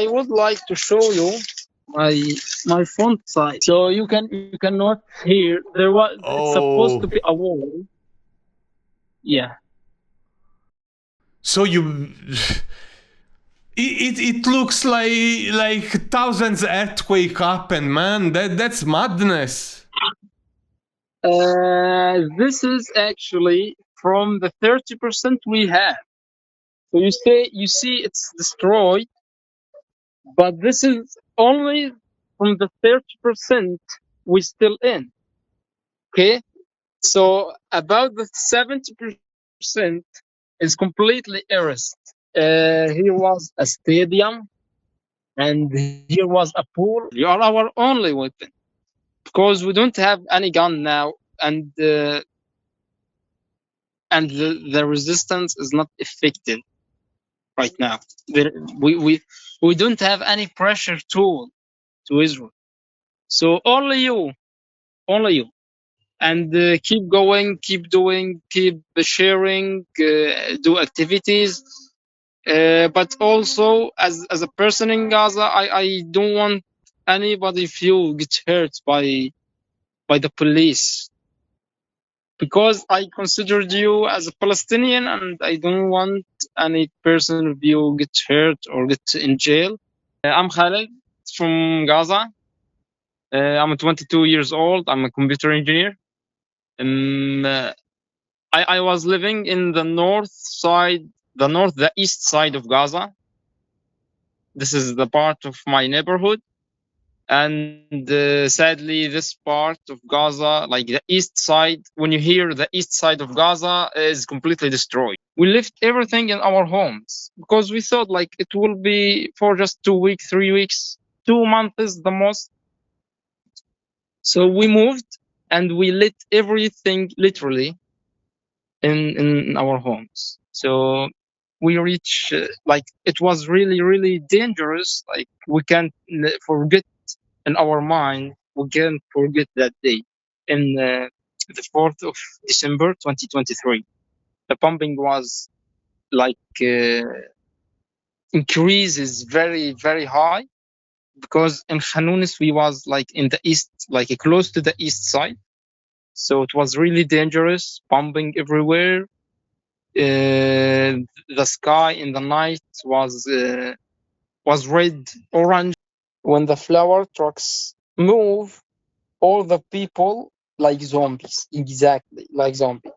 I would like to show you my my font size, so you cannot hear. It's supposed to Oh, be a wall. Yeah. so you it looks like thousands earthquake happen, man. That's madness. This is actually from the 30% we have. So you see it's destroyed, but this is only from the 30% we still in. Okay, so about the 70% is completely erased. Here was a stadium, and here was a pool. You are our only weapon because we don't have any gun now, and the resistance is not effective right now. We don't have any pressure tool to Israel. So only you, and keep going, keep doing, keep sharing, do activities. But also, as a person in Gaza, I don't want anybody feel get hurt by the police, because I considered you as a Palestinian, and I don't want any person of you get hurt or get in jail. I'm Khaled from Gaza. I'm 22 years old. I'm a computer engineer. Um, uh, I was living in the east side of Gaza. This is the part of my neighborhood. And sadly, this part of Gaza, like the east side, when you hear the east side of Gaza, is completely destroyed. We left everything in our homes because we thought like it will be for just 2 weeks, 3 weeks, 2 months the most. So we moved and we lit everything literally in our homes. So we reach like it was really dangerous. Like we can't forget in our mind. We can't forget that day in the 4th of December 2023. The bombing was like increases very high, because in Khanunis we was like in the east, like close to the east side. So it was really dangerous, bombing everywhere. The sky in the night was red, orange. When the flower trucks move, all the people like zombies, exactly like zombies.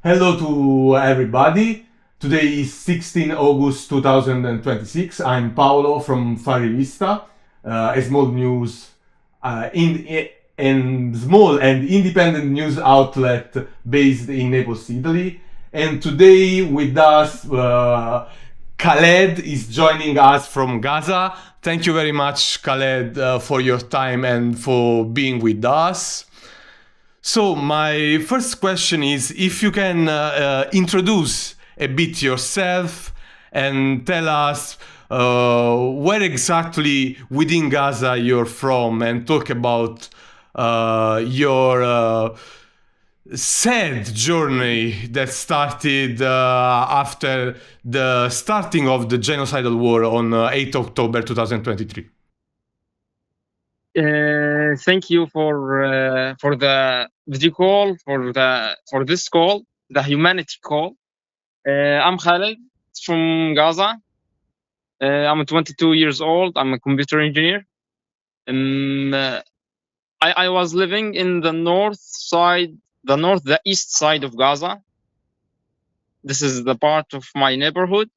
Hello to everybody. Today is 16 August 2026. I'm Paolo from Fanrivista, a small news small and independent news outlet based in Naples, Italy. And today with us, Khaled is joining us from Gaza. Thank you very much, Khaled, for your time and for being with us. So my first question is if you can introduce a bit yourself and tell us where exactly within Gaza you're from, and talk about your sad journey that started after the starting of the genocidal war on 8 October 2023. Thank you for the video call, for this call, the humanity call. I'm Khaled from Gaza. I'm 22 years old. I'm a computer engineer. I was living in the east side of Gaza. This is the part of my neighborhood.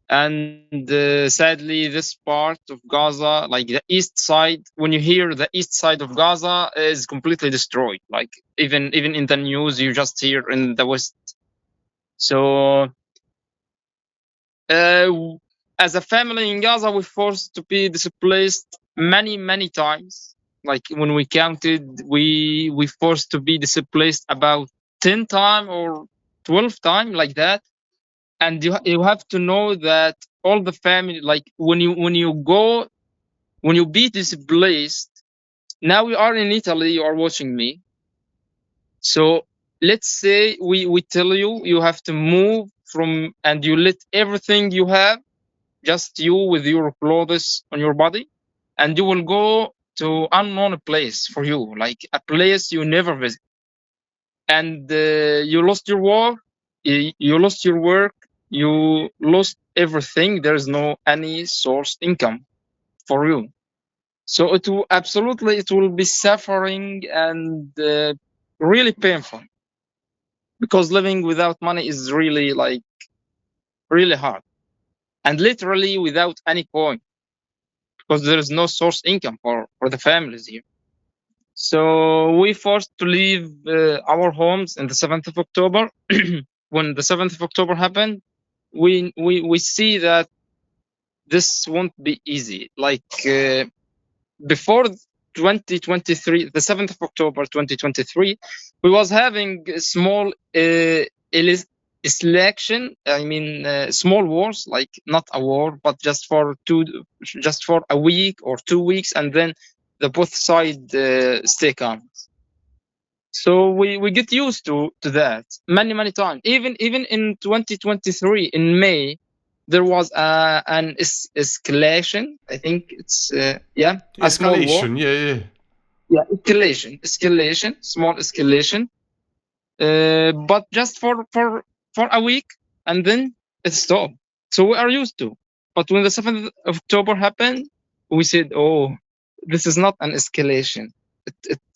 And sadly, this part of Gaza, like the east side, when you hear the east side of Gaza, is completely destroyed. Like even in the news, you just hear in the west. So as a family in Gaza, we're forced to be displaced many times. Like when we counted, we forced to be displaced about 10 times or 12 times, like that. And you have to know that all the family, like when you be displaced. Now you are in Italy, you are watching me. So let's say we tell you have to move from, and you let everything you have, just you with your clothes on your body, and you will go to unknown place for you, like a place you never visit. And you lost your work, you lost your work, you lost everything. There's no any source income for you. So it will be suffering and really painful, because living without money is really really hard, and literally without any coin, because there is no source income for the families here. So we forced to leave our homes in the 7th of October. When the 7th of October happened, we see that this won't be easy. Like before 2023, the 7th of October 2023, we was having a small election. I mean, small wars, like not a war, but just for a week or 2 weeks, and then the both sides stay calm. So we get used to that many times. Even in 2023 in May, there was an escalation. I think it's a small war. Yeah, escalation, small escalation, but just for a week, and then it stopped. So we are used to. But when the 7th of October happened, we said, "Oh, this is not an escalation.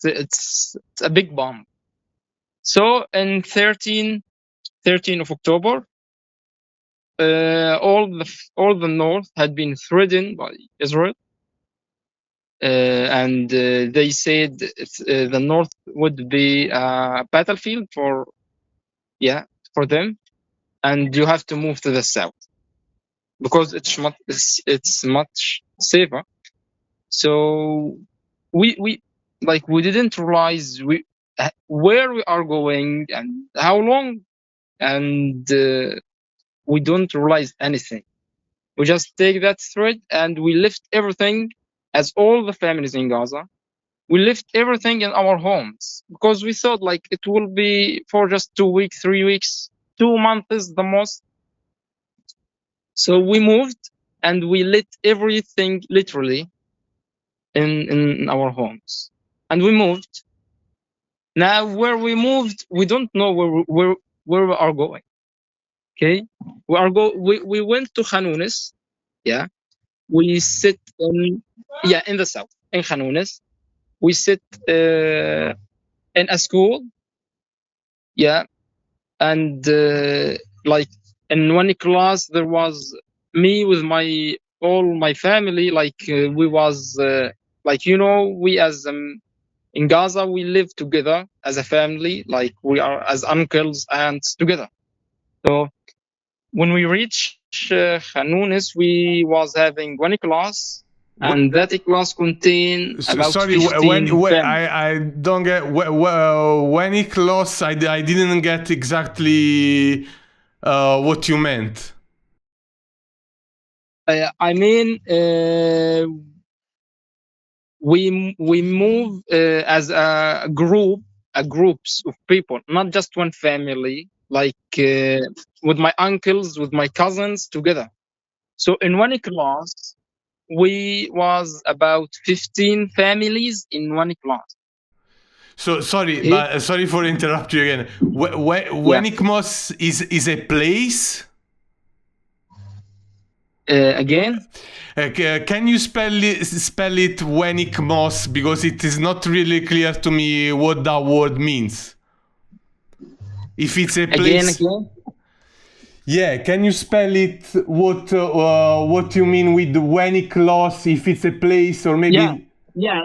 It's a big bomb." So in 13 of October, all the north had been threatened by Israel, and they said the north would be a battlefield for them, and you have to move to the south because it's much safer. So we didn't realize where we are going and how long, and we don't realize anything. We just take that thread and we lift everything, as all the families in Gaza. We lift everything in our homes because we thought like it will be for just 2 weeks, 3 weeks, 2 months the most. So we moved and we lit everything literally in our homes, and we moved. Now where we moved, we don't know where we are going. Okay, we went to Khan Younis. Yeah, we sit in the south in Khan Younis. We sit in a school. Yeah, and like in one class there was me with all my family. Like we was we as in Gaza we live together as a family. Like we are as uncles, aunts together. So when we reached Khan Younis, we was having one class, and that class contained about 15 I don't get when it closed. I didn't get exactly what you meant. I mean, we move as a groups of people, not just one family. Like with my uncles, with my cousins together. So in one class, we was about 15 families in one class. So sorry, but sorry for interrupting you again. Wenikmos is a place. Again, can you spell it Wenikmos, because it is not really clear to me what that word means. If it's a place. Again. Yeah, can you spell it? What you mean with Weniklos? If it's a place or maybe. Yeah.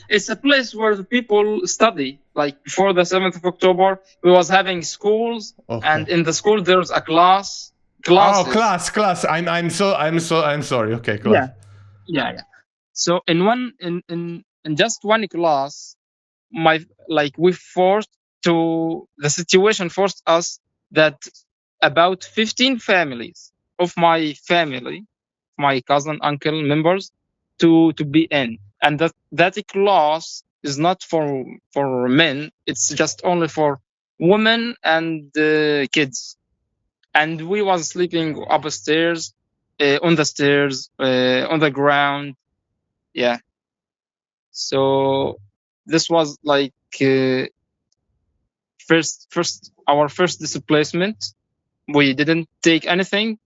It's a place where the people study. Like before the 7th of October, we was having schools, and in the school there's a class. Classes. Oh, class. I'm sorry. Okay, class. Yeah. So in just one class, the situation forced us that about 15 families of my family, my cousin, uncle members, to be in, and that class is not for men. It's just only for women and kids. And we was sleeping upstairs, on the stairs, on the ground. Yeah. So this was like our first displacement. We didn't take anything.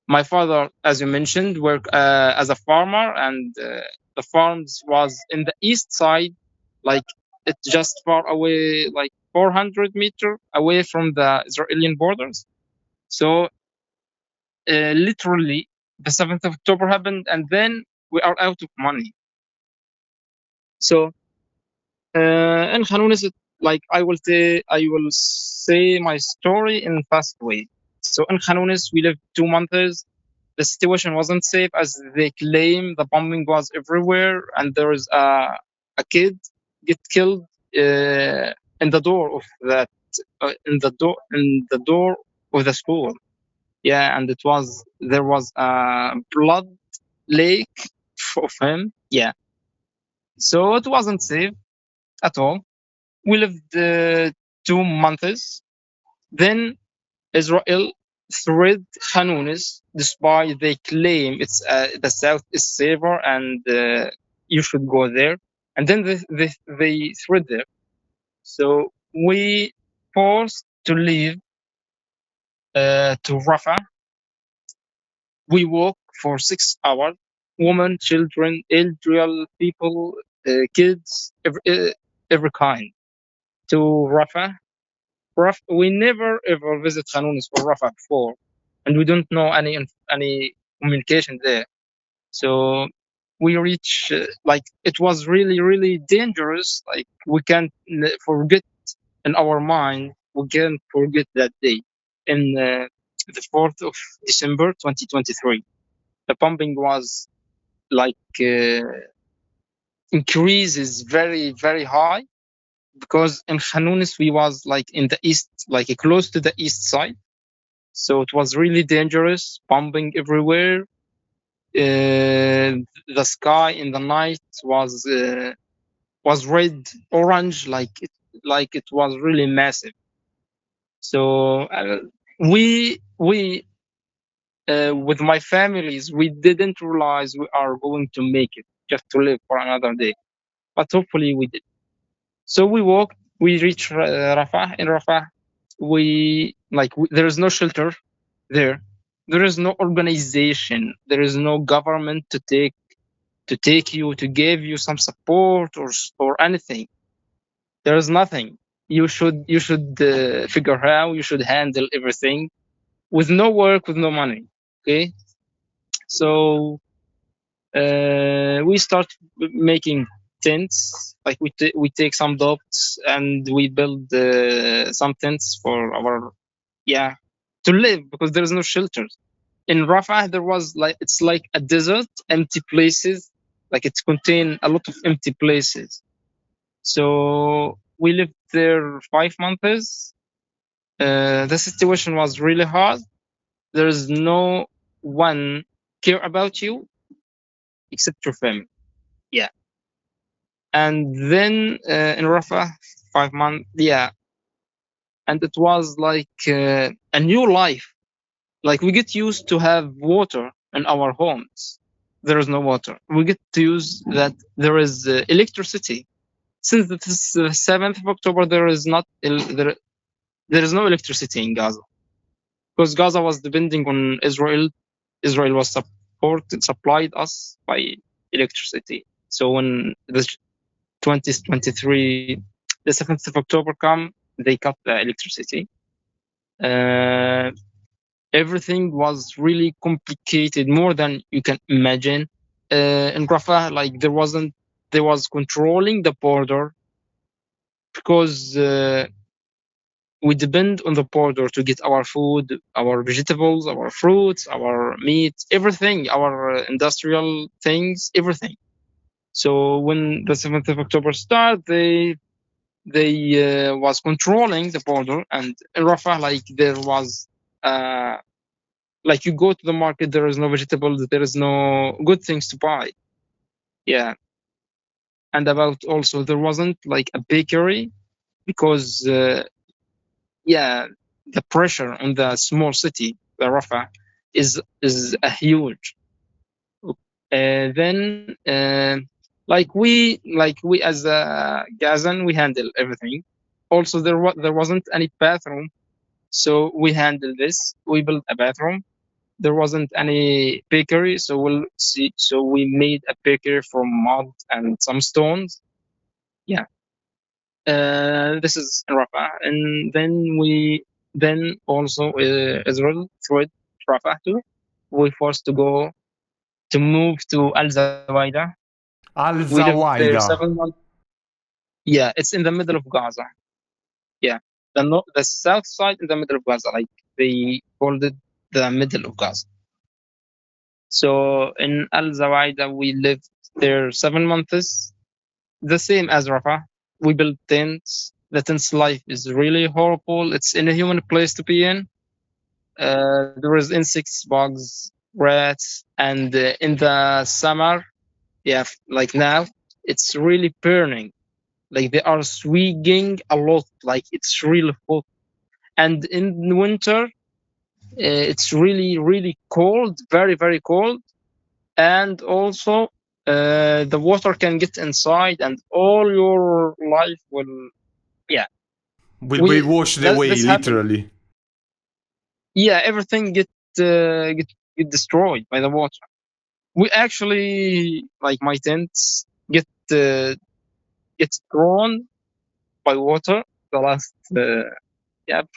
My father, as you mentioned, worked as a farmer, and the farms was in the east side, like it's just far away, like 400 meters away from the Israeli borders. So literally, the 7th of October happened, and then we are out of money. So in Khanunis, like I will say my story in fast way. So in Khanunis, we lived 2 months. The situation wasn't safe, as they claim. The bombing was everywhere, and there is a kid get killed in the door of that in the door of the school. Yeah, and there was a blood lake of him. Yeah, so it wasn't safe at all. We lived 2 months. Then Israel threat Hanunis, despite they claim it's the south is safer and you should go there. And then they threat there. So we forced to leave to Rafah. We walk for 6 hours. Women, children, elderly people, kids, every kind, to Rafah. We never ever visit Khanunis or Rafah before, and we don't know any communication there. So we reach like it was really dangerous. Like we can't forget in our mind. We can't forget that day in the 4th of December 2023. The bombing was like increases very high, because in Khanunis we was like in the east, like close to the east side. So it was really dangerous, bombing everywhere. The sky in the night was red, orange, like it was really massive. So we with my families, we didn't realize we are going to make it just to live for another day, but hopefully we did. So we walked. We reached Rafah. In Rafah, there is no shelter there. There is no organization. There is no government to take you, to give you some support or anything. There is nothing. You should figure how you should handle everything with no work, with no money. Okay, so we start making tents. Like we take some dots and we build some tents for our to live, because there is no shelters. In Rafah, there was it's like a desert, empty places. Like it contained a lot of empty places. So we lived there 5 months. The situation was really hard. There is no one care about you except your family. Yeah. And then in Rafah, 5 months. Yeah. And it was like a new life. Like we get used to have water in our homes. There is no water. We get to use that there is electricity. Since the 7th of October, there is no electricity in Gaza, because Gaza was depending on Israel. Israel was supplied us by electricity. So when the 2023, the 7th of October come, they cut the electricity. Everything was really complicated, more than you can imagine. In Rafah, like there was controlling the border, because we depend on the border to get our food, our vegetables, our fruits, our meat, everything, our industrial things, everything. So when the 7th of October started, they was controlling the border, and in Rafah, like there was like you go to the market, there is no vegetables, there is no good things to buy. Yeah. And about also, there wasn't like a bakery because, yeah, the pressure on the small city, the Rafah, is a huge. Then, like we as a Gazan, we handle everything. Also, there wasn't any bathroom, so we handled this. We built a bathroom. There wasn't any bakery, so we'll see. So we made a bakery from mud and some stones. Yeah, this is Rafah, and then also Israel threat Rafah too. We forced to go to move to Al Zawaida. Al We lived there Zawaida. 7 months. Yeah, it's in the middle of Gaza. Yeah, the south side in the middle of Gaza, like they called it the middle of Gaza. So in Al Zawaida, we lived there 7 months, the same as Rafah. We built tents. The tents life is really horrible. It's inhuman place to be in. There is insects, bugs, rats, and in the summer, yeah, like now, it's really burning. Like they are swinging a lot. Like it's really hot. And in winter, it's really, really cold, very, very cold. And also, the water can get inside, and all your life will, yeah. Will be washed away, This happened. literally. Yeah, everything get destroyed by the water. We actually, like my tents get drawn by water the last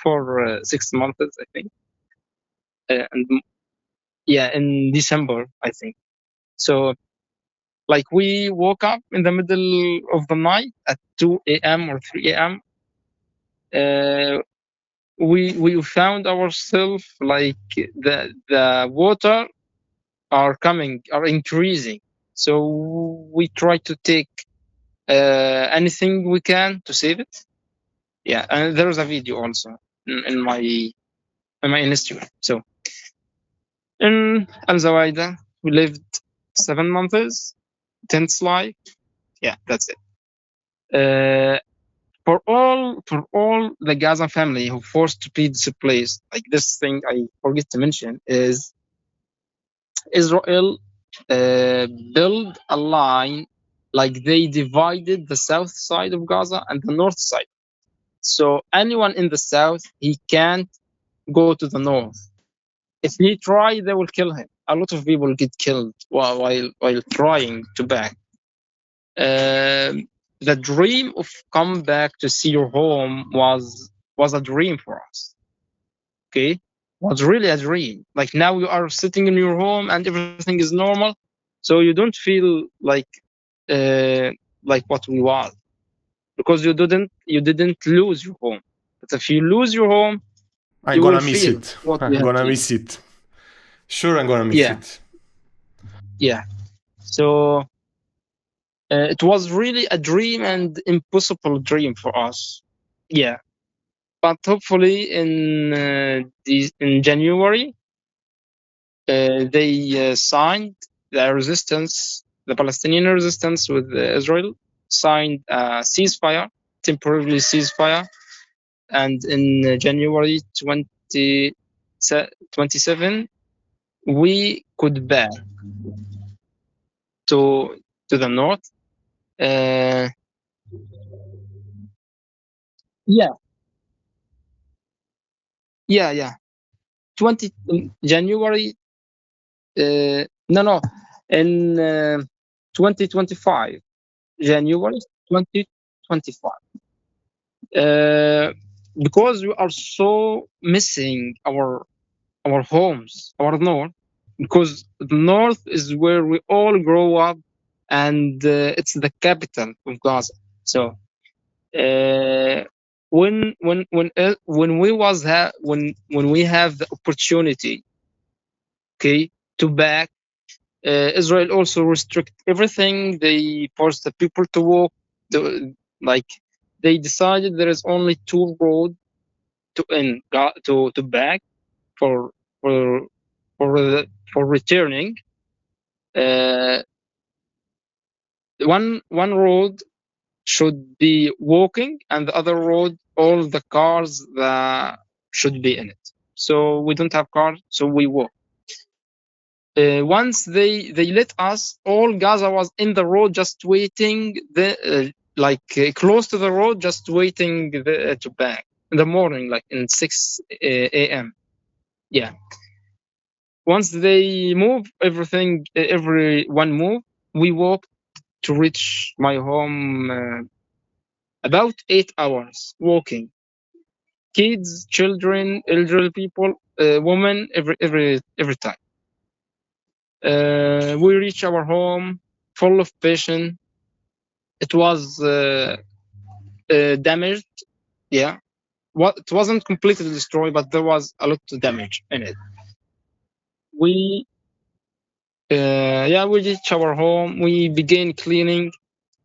for 6 months, I think, and yeah, in December, I think. So like we woke up in the middle of the night at 2 a.m. or 3 a.m. We found ourselves like the water are increasing. So we try to take anything we can to save it. Yeah, and there's a video also in my Instagram. So in Al Zawaida, we lived 7 months, tense life. Yeah, that's it. For all the Gaza family who forced to be displaced, like this thing I forget to mention is Israel built a line, like they divided the south side of Gaza and the north side. So anyone in the south, he can't go to the north. If he try, they will kill him. A lot of people get killed while trying to back. The dream of come back to see your home was a dream for us. Okay, was really a dream. Like now you are sitting in your home and everything is normal, so you don't feel like what we was, because you didn't lose your home. But if you lose your home, I'm you will gonna miss feel it. what we I'm have gonna here. miss it. Sure, I'm gonna miss Yeah, it. yeah. So it was really a dream and impossible dream for us. Yeah, but hopefully in January they signed the Palestinian resistance with Israel signed a ceasefire, temporarily ceasefire, and in January 27 we could back to the north. Uh, yeah, yeah. 20 January. No, no. In 2025, January 2025. Because we are so missing our homes, our north, because the north is where we all grow up, and it's the capital of Gaza. So when we have the opportunity, okay, to back, Israel also restrict everything. They force the people to walk. Like they decided there is only two roads to back for for returning. One road should be walking, and the other road, all the cars that should be in it. So we don't have cars, so we walk. Once they let us, all Gaza was in the road, just waiting close to the road, just waiting to back in the morning, like in 6 a.m. Yeah. Once they move, everyone move. We walked to reach my home about 8 hours walking. Kids, children, elderly people, women, every time. We reach our home full of passion. It was damaged. Yeah. It wasn't completely destroyed, but there was a lot of damage in it. We reached our home. We began cleaning.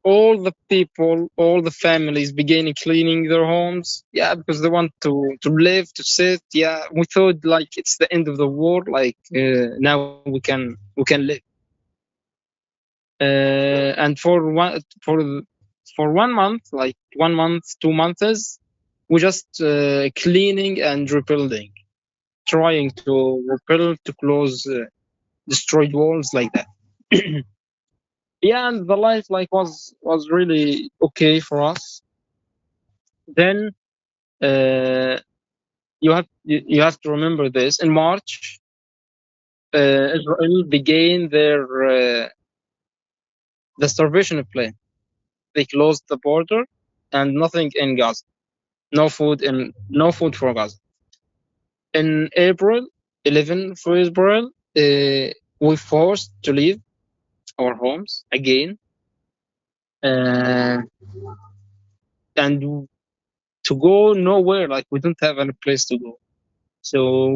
All the people, all the families began cleaning their homes. Yeah, because they want to live, to sit. Yeah, we thought like it's the end of the war. Like now we can live. And for 1 month, like 1 month, 2 months, we just cleaning and rebuilding, trying to rebuild, to close destroyed walls like that. Yeah, and the life like was really okay for us. Then you have to remember this. In March, Israel began their the starvation plan. They closed the border and nothing in Gaza. No food for Gaza. In April 11 for Israel, we forced to leave our homes again, and to go nowhere. Like we don't have any place to go. So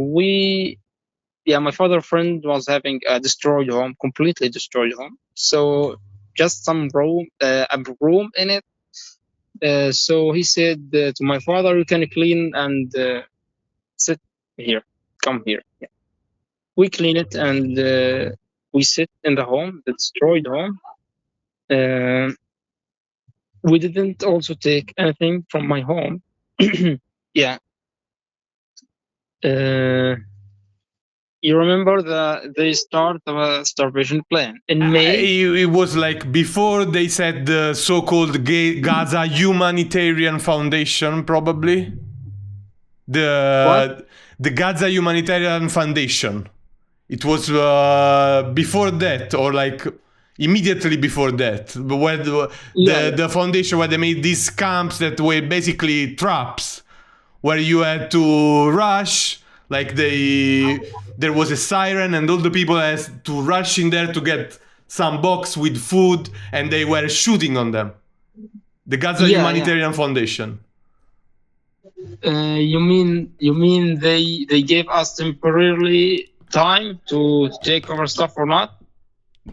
my father friend was having a destroyed home, completely destroyed home. So just some room, a room in it. So he said to my father, "You can clean and sit here. Come here." Yeah. We clean it and we sit in the home, the destroyed home. We didn't also take anything from my home. Yeah. You remember they start the starvation plan in May? It was like before they said the so-called Gaza Humanitarian Foundation, probably. The Gaza Humanitarian Foundation. It was before that, or like immediately before that, where the foundation where they made these camps that were basically traps, where you had to rush. Like there was a siren, and all the people had to rush in there to get some box with food, and they were shooting on them. The Gaza Humanitarian Foundation. You mean they gave us temporarily time to take our stuff or not?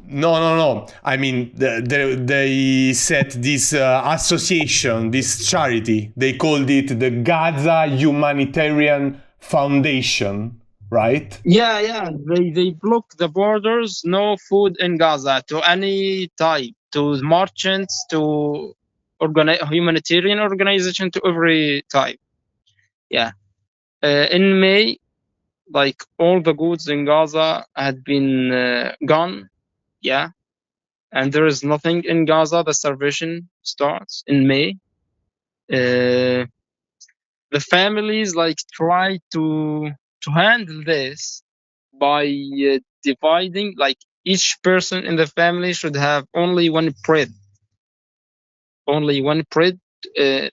No. I mean, they set this association, this charity. They called it the Gaza Humanitarian Foundation, right? Yeah. They blocked the borders. No food in Gaza to any type, to merchants, to humanitarian organization, to every type. Yeah. In May, like all the goods in Gaza had been gone. Yeah. And there is nothing in Gaza. The starvation starts in May. The families like try to handle this by dividing. Like each person in the family should have only one bread. Only one bread in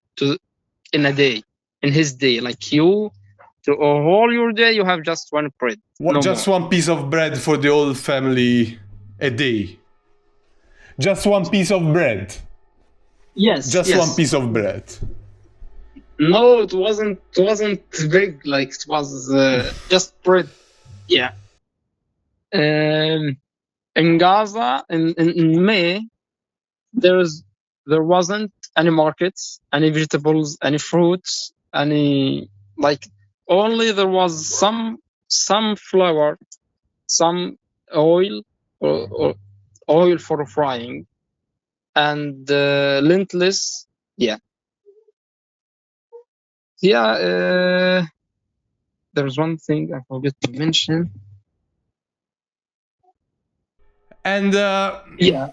a day, in his day. Like you, to all your day, you have just one bread. Just one piece of bread for the whole family a day. Just one piece of bread. Yes. Just one piece of bread. No, it wasn't big. Like it was just bread. Yeah. In Gaza, in May, there wasn't any markets, any vegetables, any fruits, any only there was some flour some oil or oil for frying, and lentils. Yeah. There's one thing I forgot to mention. And Yeah.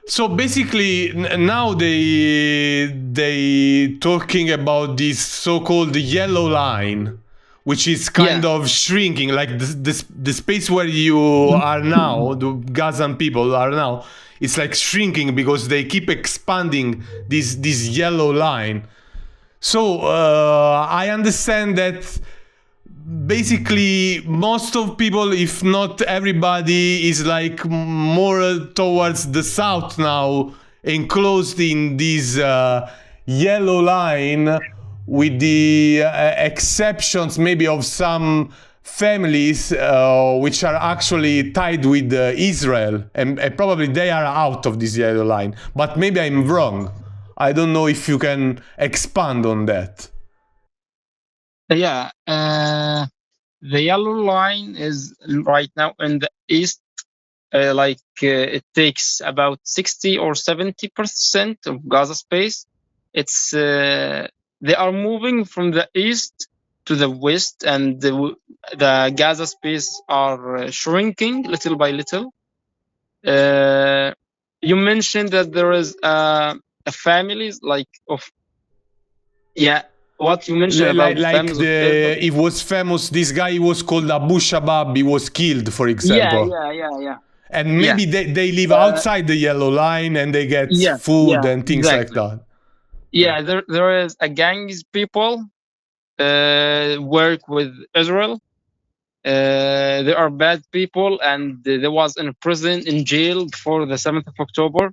so basically now they talking about this so-called yellow line, which is kind of shrinking, like the space where you are now, the Gazan people are now, it's like shrinking because they keep expanding this yellow line. So I understand that basically most of people, if not everybody, is like more towards the south now, enclosed in this yellow line, with the exceptions maybe of some families which are actually tied with Israel, and probably they are out of this yellow line, but maybe I'm wrong. I don't know if you can expand on that. Yeah, the yellow line is right now in the east. It takes about 60 or 70% of Gaza space. It's they are moving from the east to the west, and the Gaza space are shrinking little by little. You mentioned that there is a families like of what you mentioned about families of Israel. It was famous. This guy was called Abu Shabab. He was killed, for example. Yeah. And maybe they live outside the yellow line and they get food and things like that. Yeah, there is a gangs people work with Israel. They are bad people, and there was in prison, in jail before the 7th of October.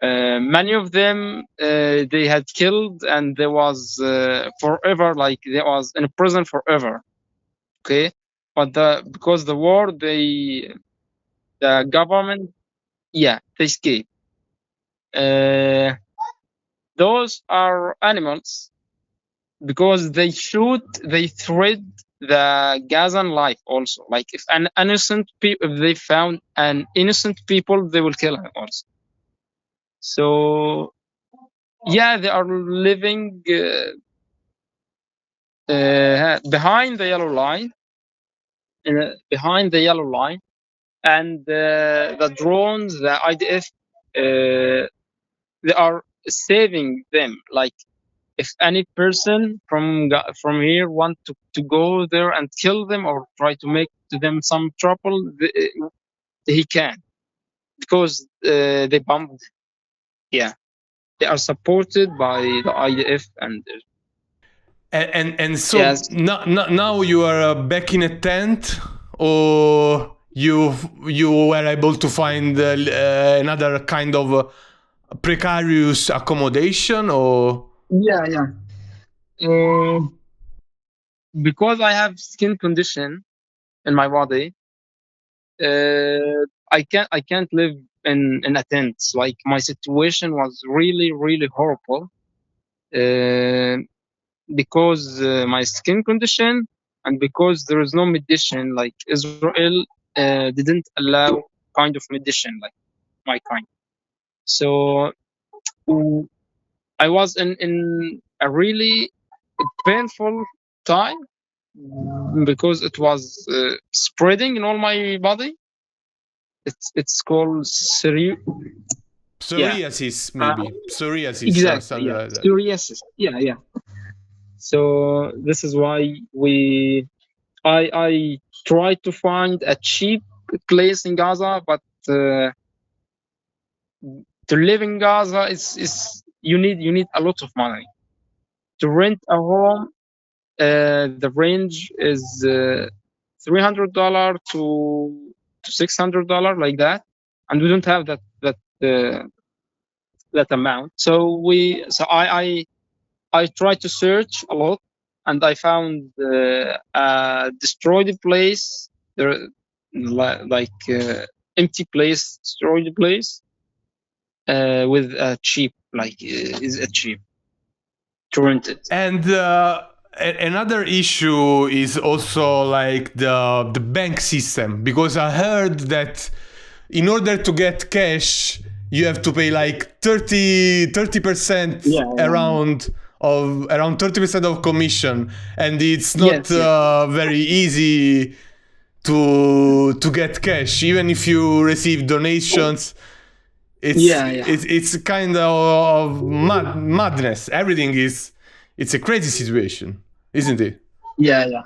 Many of them they had killed, and there was forever, like they was in prison forever. Okay, but because the war, the government, they escape. Those are animals because they threat the Gazan life also. Like if an innocent if they found an innocent people, they will kill him also. So they are living behind the yellow line, and the drones, the IDF, they are saving them. Like if any person from here want to go there and kill them or try to make to them some trouble, he can, because they bombed. Yeah, they are supported by the IDF and so now you are back in a tent, or you were able to find another kind of precarious accommodation, or because I have skin condition in my body, I can't live in a tent. Like my situation was really, really horrible because my skin condition, and because there is no medicine. Like Israel didn't allow kind of medicine like my kind. So I was in a really painful time because it was spreading in all my body. It's called psoriasis, maybe psoriasis, exactly, or something like that. Psoriasis. Yeah. So this is why I tried to find a cheap place in Gaza, but to live in Gaza is you need a lot of money. To rent a home, the range is $300 to $600, like that, and we don't have that amount. So I tried to search a lot, and I found a destroyed place, empty place, destroyed place, with a cheap, is a cheap to rent it. And Another issue is also like the bank system, because I heard that in order to get cash you have to pay like 30% Yeah, yeah. around 30% of commission, and it's not Yes, yes. very easy to get cash even if you receive donations. Yeah, yeah. It's kind of madness. Everything is, it's a crazy situation, isn't it? Yeah, yeah.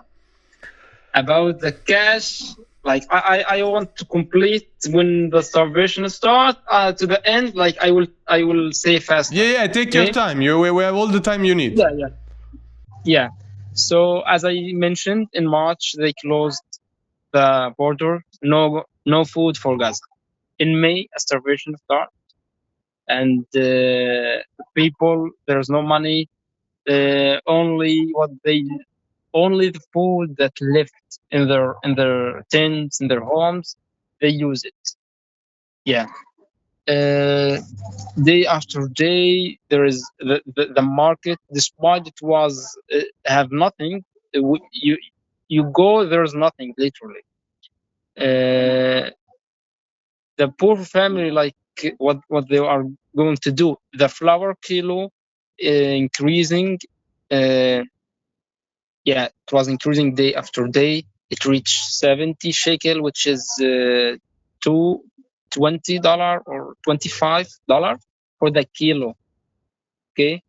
About the cash, like I want to complete when the starvation start to the end. Like I will say faster. Yeah, take your Okay? time. We have all the time you need. Yeah, yeah, yeah. So as I mentioned, in March they closed the border. No food for Gaza. In May, a starvation start, and people, there's no money. Only the food that left in their tents, in their homes, they use it. Yeah. Day after day, there is the market. Despite it was have nothing, you go, there's nothing literally. The poor family, like what they are going to do, the flour kilo increasing. Yeah, it was increasing day after day. It reached 70 shekel, which is $20 or $25 for the kilo. Okay,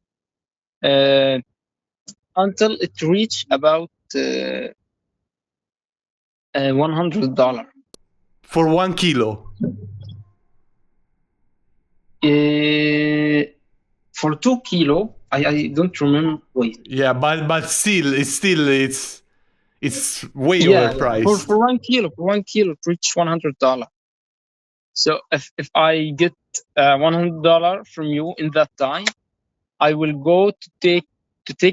until it reached about $100. For 1 kilo. For 2 kilo, I don't remember. Wait. Yeah, but still, it's way Yeah, overpriced. for 1 kilo, it reached $100. So if I get $100 from you in that time, I will go to take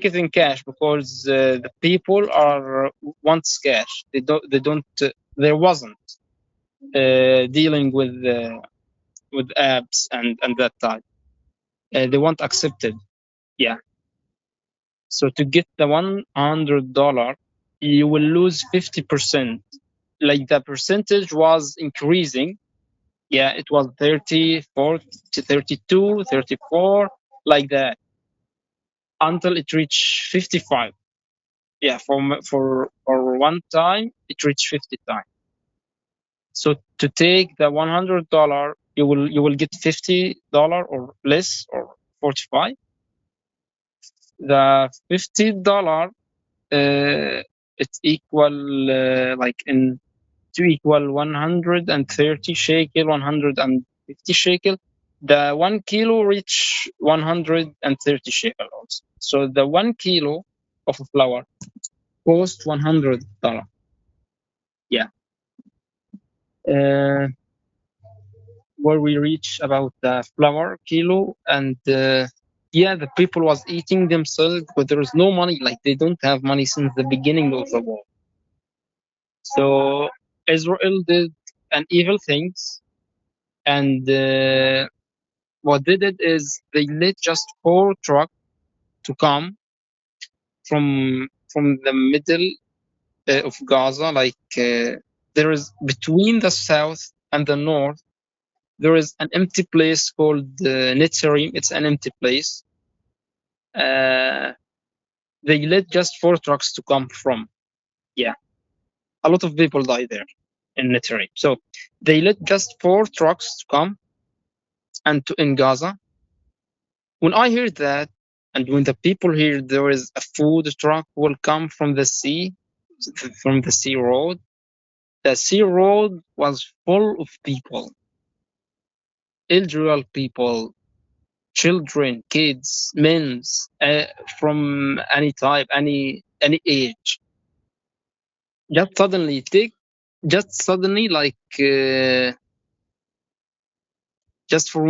it in cash, because the people are wants cash. They don't. There wasn't dealing with apps and that type. They won't accept it. Yeah. So to get the $100, you will lose 50%. Like the percentage was increasing. Yeah, it was 34 to 32, 34, like that, until it reached 55. Yeah, for one time, it reached 50 times. So to take the $100, you will get $50 or less, or 45. The $50, it's equal like in to equal 130 shekel, 150 shekel. The 1 kilo reach 130 shekel also. So the 1 kilo of flour cost $100. Yeah. Where we reach about the flour kilo, and yeah, the people was eating themselves, but there is no money. Like they don't have money since the beginning of the war. So Israel did an evil things, and what they did is they let just 4 trucks to come from the middle of Gaza. Like there is, between the south and the north, there is an empty place called Netzarim. It's an empty place. They let just 4 trucks to come from. Yeah, a lot of people died there in Netzarim. So they let just 4 trucks to come and to in Gaza. When I heard that, and when the people hear there is a food truck will come from the sea road, the sea road was full of people, elderly people, children, kids, men, from any type, any age. Just suddenly, like just for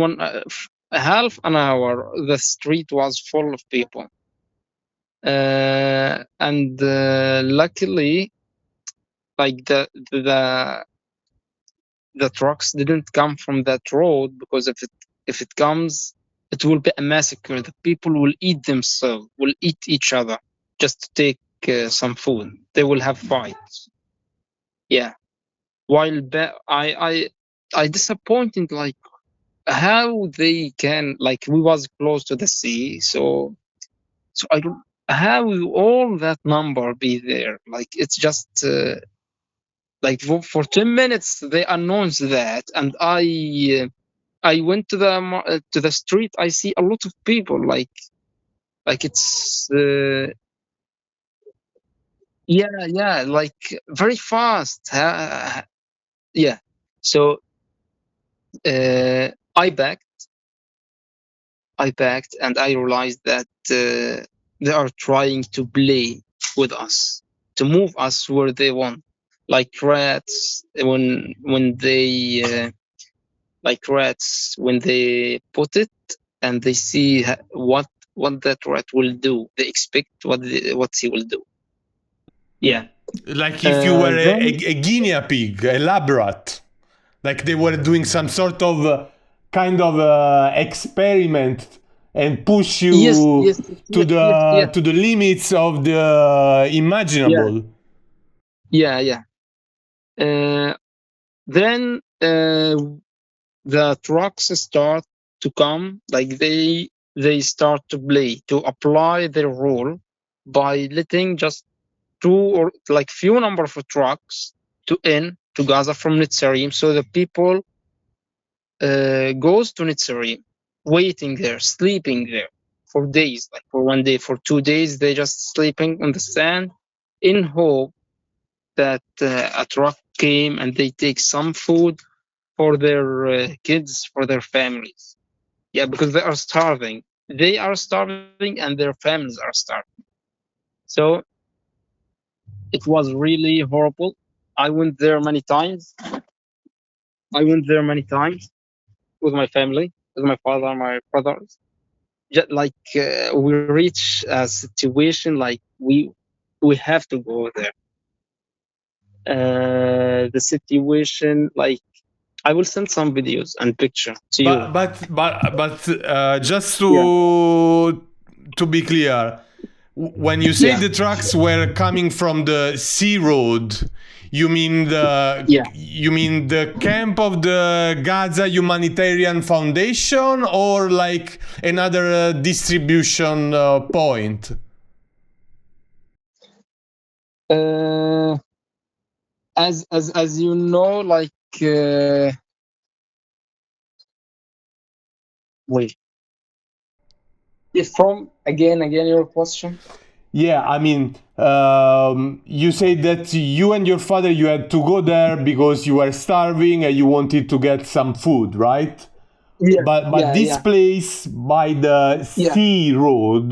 half an hour, the street was full of people. And luckily, like the trucks didn't come from that road, because if it comes, it will be a massacre. The people will eat themselves, will eat each other. just to take some food. They will have fights. Yeah. While I disappointed, like how they can, like we was close to the sea, so I don't, how will all that number be there? Like it's just like for 10 minutes they announced that, and I went to the street. I see a lot of people, like it's yeah, like very fast. Yeah. So I backed, and I realized that they are trying to play with us, to move us where they want, like rats when they when they put it and they see what that rat will do. They expect what he will do. Yeah. Like if you were Then a guinea pig, a lab rat. Like they were doing some sort of kind of experiment and push yes, you yes, yes, yes, yes. to the limits of the Yeah, imaginable. yeah. Then the trucks start to come, like they start to play, to apply their rule by letting just two or like few number of trucks to Gaza from Netzarim, so the people goes to Netzarim, waiting there, sleeping there for days, like for 1 day, for 2 days, they just sleeping on the sand in hope that a truck came and they take some food for their kids, for their families. Yeah, because they are starving. They are starving and their families are starving. So it was really horrible. I went there many times. With my family, with my father, my brothers. Just like we reach a situation like we have to go there. The situation, like I will send some videos and picture to you. But just Yeah, to be clear, when you say yeah, the trucks were coming from the sea road, yeah. you mean the camp of the Gaza Humanitarian Foundation, or like another distribution point? Uh, as you know, like wait, from again your question. Yeah, I mean, you say that you and your father, you had to go there because you were starving and you wanted to get some food, right? Yeah, But this yeah, place by the yeah, sea road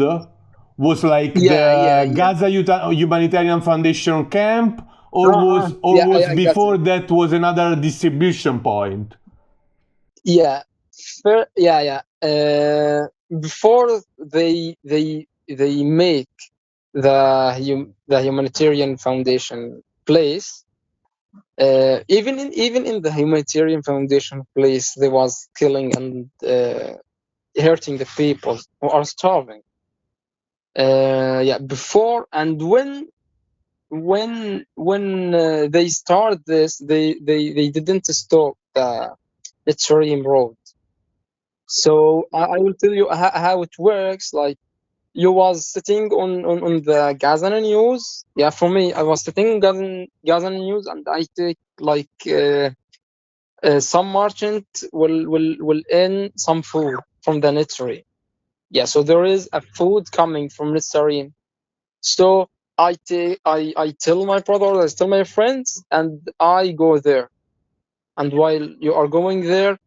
was like the yeah. Gaza Humanitarian Foundation camp, or Yeah, was I got it. before that was another distribution point? Yeah, yeah. Before they make the humanitarian foundation place, even in the humanitarian foundation place, they was killing and hurting the people who are starving. Yeah, before and when they start this, they didn't stop the Ethereum road. So I will tell you how it works. Like you was sitting on the Gazan news. Yeah, for me, I was sitting on Gazan news, and I take like some merchant will earn some food from the Netzarim. Yeah, so there is a food coming from Netzarim. So I tell my brother, I tell my friends, and I go there. And while you are going there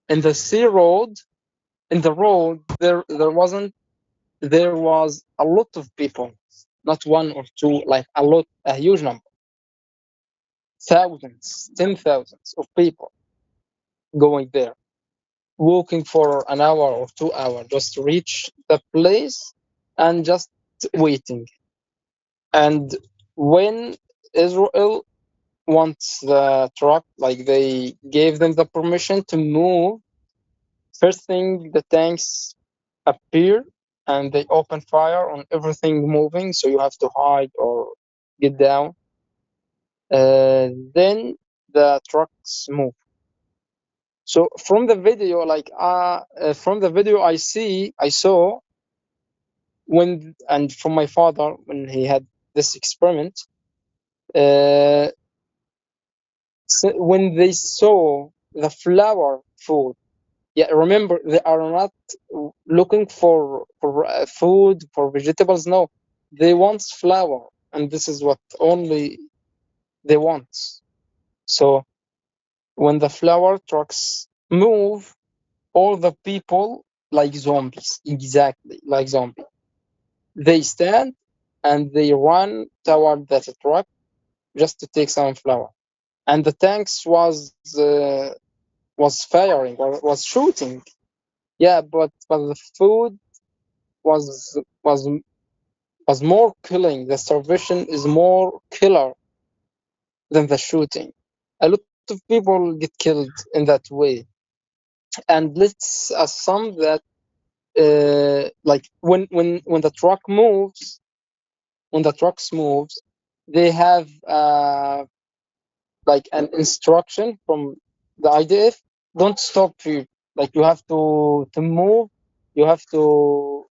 in the sea road, in the road, there was a lot of people, not one or two, like a huge number, thousands, 10,000s of people going there, walking for an hour or 2 hours just to reach the place and just waiting. And when Israel wants the truck, like they gave them the permission to move, first thing the tanks appear, and they open fire on everything moving, so you have to hide or get down. Then the trucks move. So from the video, I saw when, and from my father when he had this experiment, uh, when they saw the flower food. Yeah, remember, they are not looking for food, for vegetables. No, they want flour, and this is what only they want. So when the flower trucks move, all the people like zombies, exactly like zombies. They stand and they run toward that truck just to take some flour, and the tanks was firing or was shooting. Yeah, but the food was was was more killing. The starvation is more killer than the shooting. A lot of people get killed in that way. And let's assume that like when the truck moves, when the trucks moves, they have like an instruction from the IDF: don't stop here. Like you have to move. You have to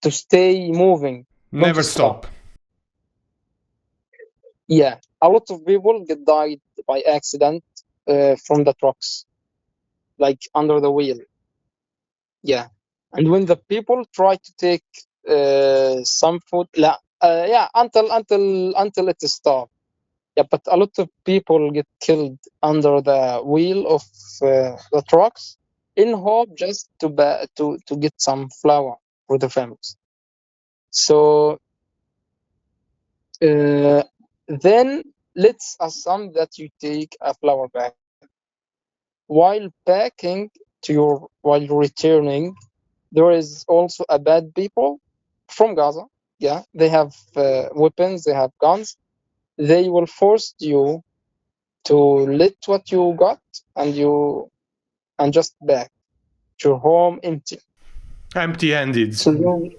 stay moving. Don't Never stop. stop. Yeah, a lot of people get died by accident from the trucks, like under the wheel. Yeah, and when the people try to take some food, yeah, until it stops. Yeah, but a lot of people get killed under the wheel of the trucks in hope just to get some flour for the families. So then let's assume that you take a flour bag. While packing while returning, there is also a bad people from Gaza. Yeah, they have weapons, they have guns. They will force you to let what you got and just back to your home empty. Empty-handed. So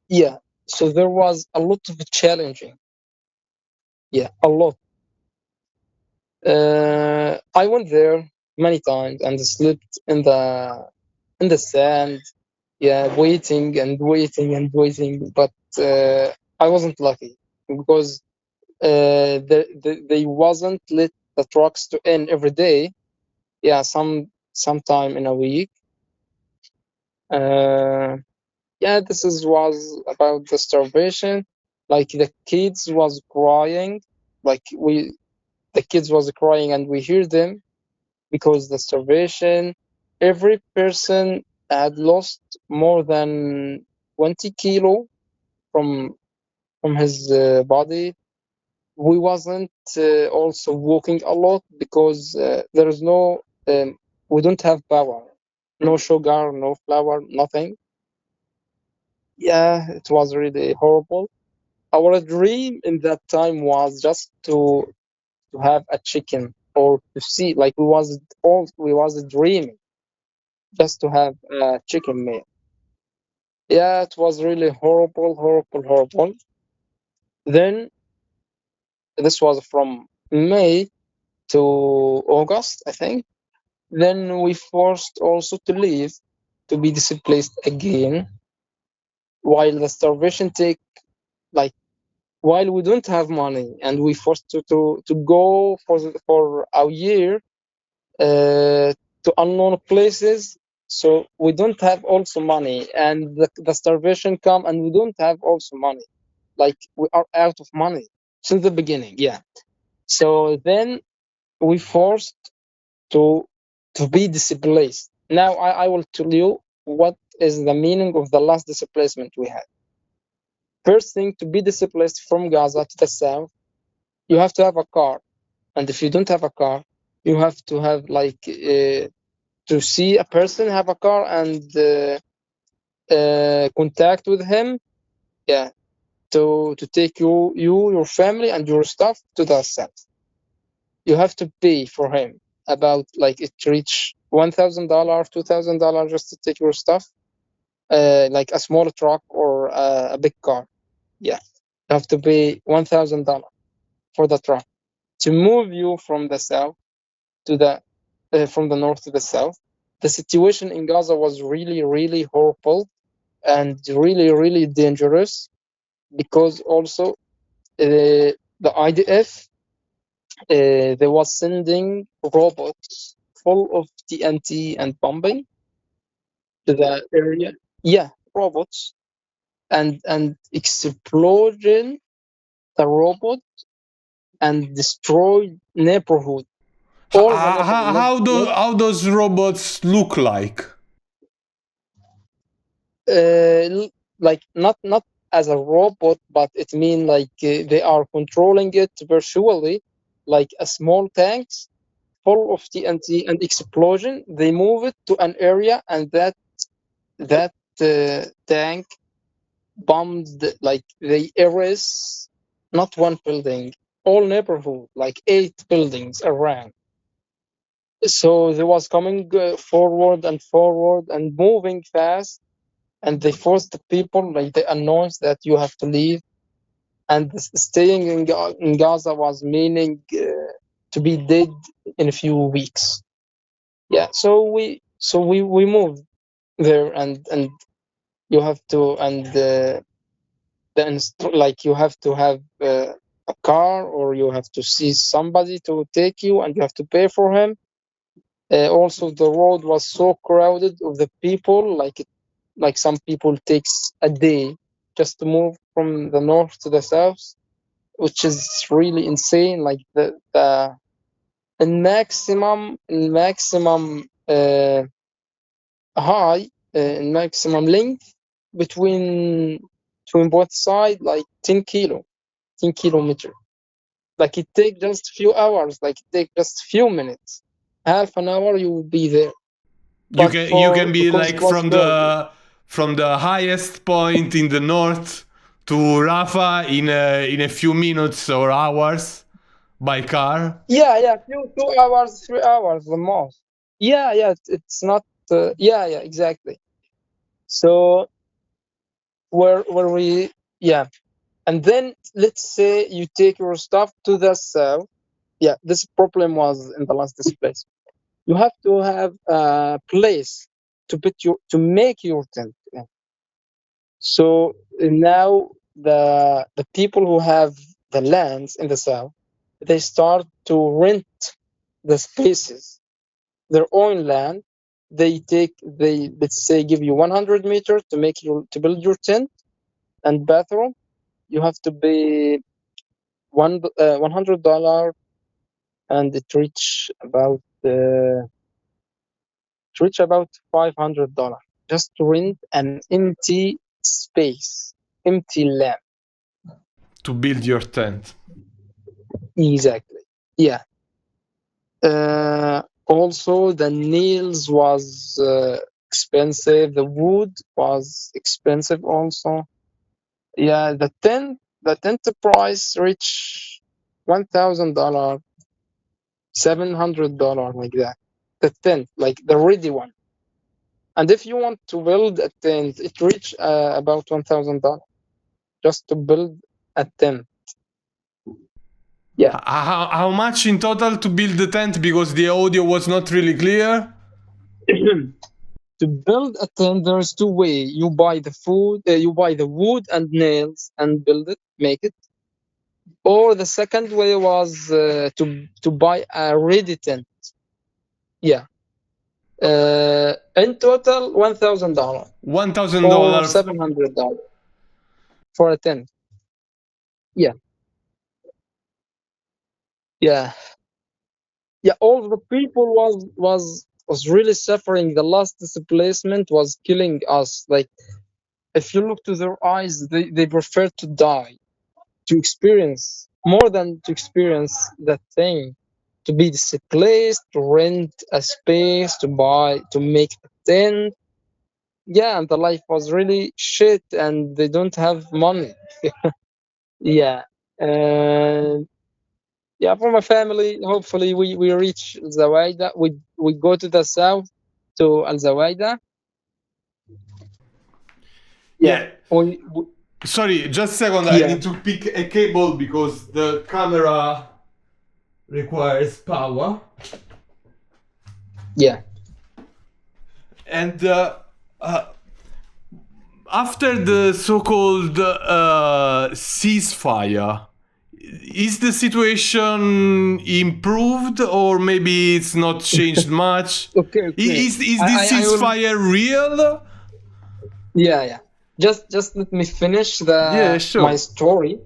yeah, so there was a lot of challenging. Yeah, a lot. I went there many times and slept in the sand. Yeah, waiting and waiting and waiting, but I wasn't lucky because they wasn't let the trucks to in every day. Yeah, sometime in a week. Uh, yeah, was about the starvation. Like the kids was crying, like the kids was crying, and we hear them because the starvation. Every person had lost more than 20 kilo from his body. We wasn't also walking a lot because there is no we don't have power, no sugar, no flour, nothing. Yeah, it was really horrible. Our dream in that time was just to have a chicken or to see, like we was dreaming just to have a chicken meal. Yeah, it was really horrible, horrible, horrible. Then this was from May to August, I think. Then we forced also to leave, to be displaced again, while the starvation take, like, while we don't have money and we forced to go for a year to unknown places. So we don't have also money, and the starvation come and we don't have also money. Like we are out of money since the beginning. Yeah. So then we forced to be displaced. Now I will tell you what is the meaning of the last displacement we had. First thing, to be displaced from Gaza to the south, you have to have a car, and if you don't have a car, you have to have like to see a person have a car and contact with him. Yeah, to take your family and your stuff to the south. You have to pay for him about like it reach $1,000, $2,000 just to take your stuff. like a small truck or a big car. Yeah, you have to pay $1,000 for the truck to move you from the south to the from the north to the south. The situation in Gaza was really, really horrible and really, really dangerous because also the IDF they was sending robots full of TNT and bombing to the area. Yeah, robots and explosion the robot and destroyed neighborhood. All the neighborhood. How those robots look like? Like not as a robot, but it means like they are controlling it virtually, like a small tanks full of TNT and explosion. They move it to an area, and that tank bombed, like they erase not one building, all neighborhood, like 8 buildings around. So they was coming forward and forward and moving fast, and they forced the people, like they announced that you have to leave, and staying in Gaza was meaning to be dead in a few weeks. Yeah, so we moved there, and you have to, and like you have to have a car, or you have to see somebody to take you, and you have to pay for him. Also, the road was so crowded of the people, like some people takes a day just to move from the north to the south, which is really insane. Like the maximum high in maximum length between both sides, like 10 kilometer. Like it take just few hours, like it take just few minutes, half an hour you will be there. But You can be because like it was good. from the highest point in the north to Rafah in a few minutes or hours by car. Yeah, 2 hours, 3 hours the most. Yeah, it's not. Yeah, exactly. So where we, yeah, and then let's say you take your stuff to the south. Yeah, this problem was in the last displays. You have to have a place to make your tent. So now the people who have the lands in the south, they start to rent the spaces, their own land. They let's say give you 100 meters to build your tent and bathroom. You have to pay $100, and it reach about $500 just to rent an empty space, empty land. To build your tent. Exactly. Yeah. Also, the nails was expensive. The wood was expensive also. Yeah, the tent price reached $1,000, $700, like that. The tent, like the ready one. And if you want to build a tent, it reached about $1,000 just to build a tent. Yeah. How much in total to build the tent? Because the audio was not really clear. To build a tent, there's two ways. You buy the wood and nails and build it, make it. Or the second way was to buy a ready tent. Yeah. In total, $1,000 or $1,000 $700 for a tent. Yeah. Yeah. Yeah. All the people was really suffering. The last displacement was killing us. Like, if you look to their eyes, they prefer to die, to experience more than to experience that thing, to be displaced, to rent a space, to make a tent. Yeah, and the life was really shit, and they don't have money. Yeah. And yeah, for my family, hopefully we reach Zawaida. We go to the south to Al Zawaida. Yeah. we, Sorry, just a second. I yeah, need to pick a cable because the camera requires power. yeah. And after the so-called ceasefire, is the situation improved or maybe it's not changed much? Okay, okay. Is this I will, ceasefire real? yeah. Just let me finish Yeah, my sure. story.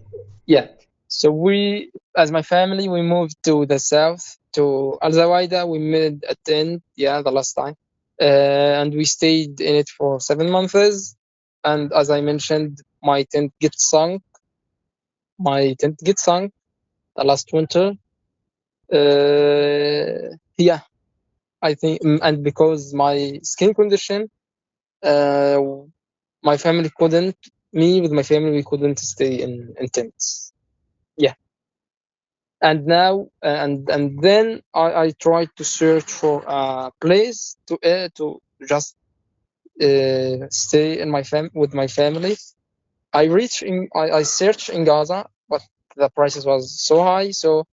Yeah. So we, as my family, we moved to the south, to Al Zawaida. We made a tent, yeah, the last time, and we stayed in it for 7 months. And as I mentioned, my tent gets sunk. My tent gets sunk the last winter. Yeah, I think, and because my skin condition, uh, my family couldn't. Me with my family, we couldn't stay in tents. Yeah, and now and then I tried to search for a place to just stay in with my family. I searched in Gaza, but the prices was so high. So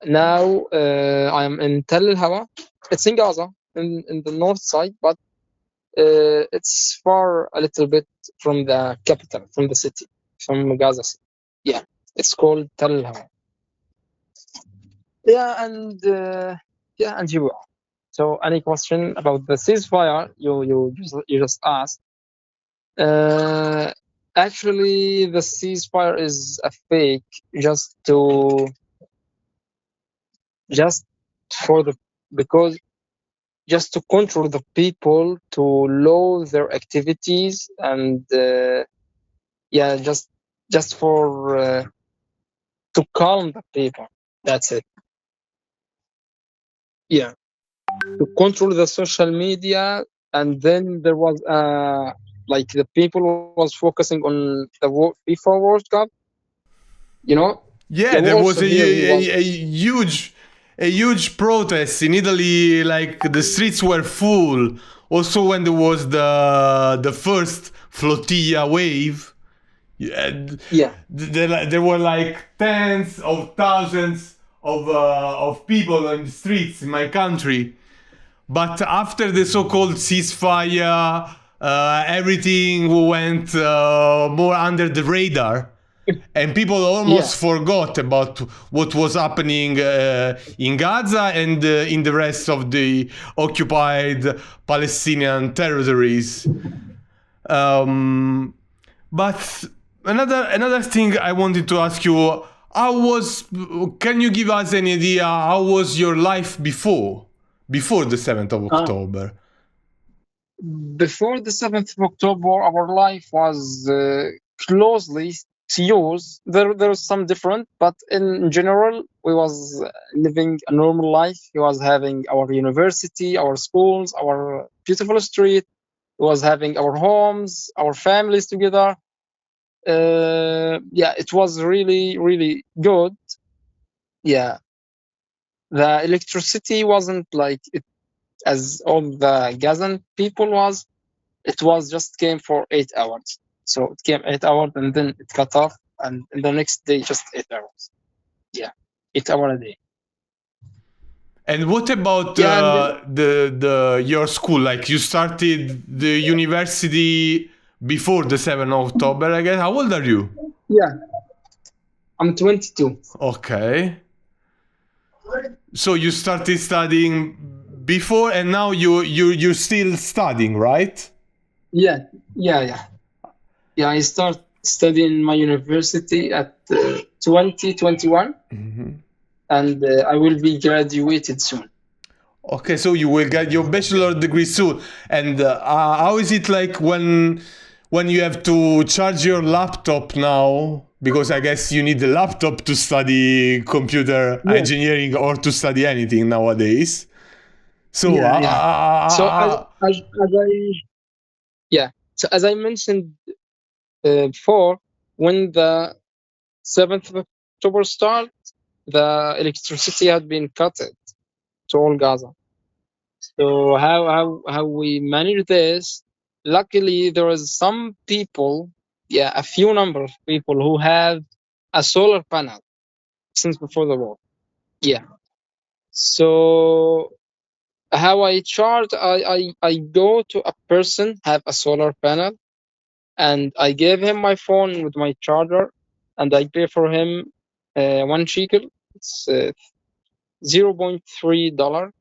now I'm in Tel El Hawa. It's in Gaza, in the north side, but it's far a little bit from the capital, from the city, from Gaza city. Yeah, it's called Tel El Hawa. Yeah, and you will. So, any question about the ceasefire you just asked? Uh, Actually, the ceasefire is a fake, just to just for the because just to control the people, to lower their activities, and yeah, just for to calm the people. That's it. Yeah, to control the social media, and then there was like the people was focusing on the FIFA World Cup. You know, yeah, Yeah, we there was also here we was a huge protest in Italy. Like the streets were full. Also, when there was the first flotilla wave, yeah, yeah there were like tens of thousands of people on the streets in my country. But after the so-called ceasefire, everything went more under the radar, and people yeah almost forgot about what was happening in Gaza and in the rest of the occupied Palestinian territories. Um, but another thing I wanted to ask you: how was? Can you give us any idea how was your life before the 7th of October? Before the 7th of October, our life was closely used. There was some different, but in general, we was living a normal life. We was having our university, our schools, our beautiful street. We was having our homes, our families together. Yeah, it was really, really good. Yeah, the electricity wasn't like it as all the Gazan people was. It was just came for 8 hours. So it came 8 hours and then it cut off, and the next day just 8 hours. Yeah, 8 hours a day. And what about Yeah, and the your school? Like you started the university before the 7th of October, I guess. How old are you? yeah, I'm 22. Okay. So you started studying before, and now you're still studying, right? Yeah, yeah. I start studying my university at 2021, and I will be graduated soon. Okay, so you will get your bachelor degree soon. And how is it like when you have to charge your laptop now? Because I guess you need a laptop to study computer Yeah, engineering or to study anything nowadays. So yeah. So as I yeah, so as I mentioned before, when the 7th of October started, the electricity had been cut to all Gaza. So how we manage this? luckily there is some people, a few number of people who have a solar panel since before the war. Yeah. So how I charge, I go to a person have a solar panel, and I gave him my phone with my charger, and I pay for him 1 shekel. It's $0.3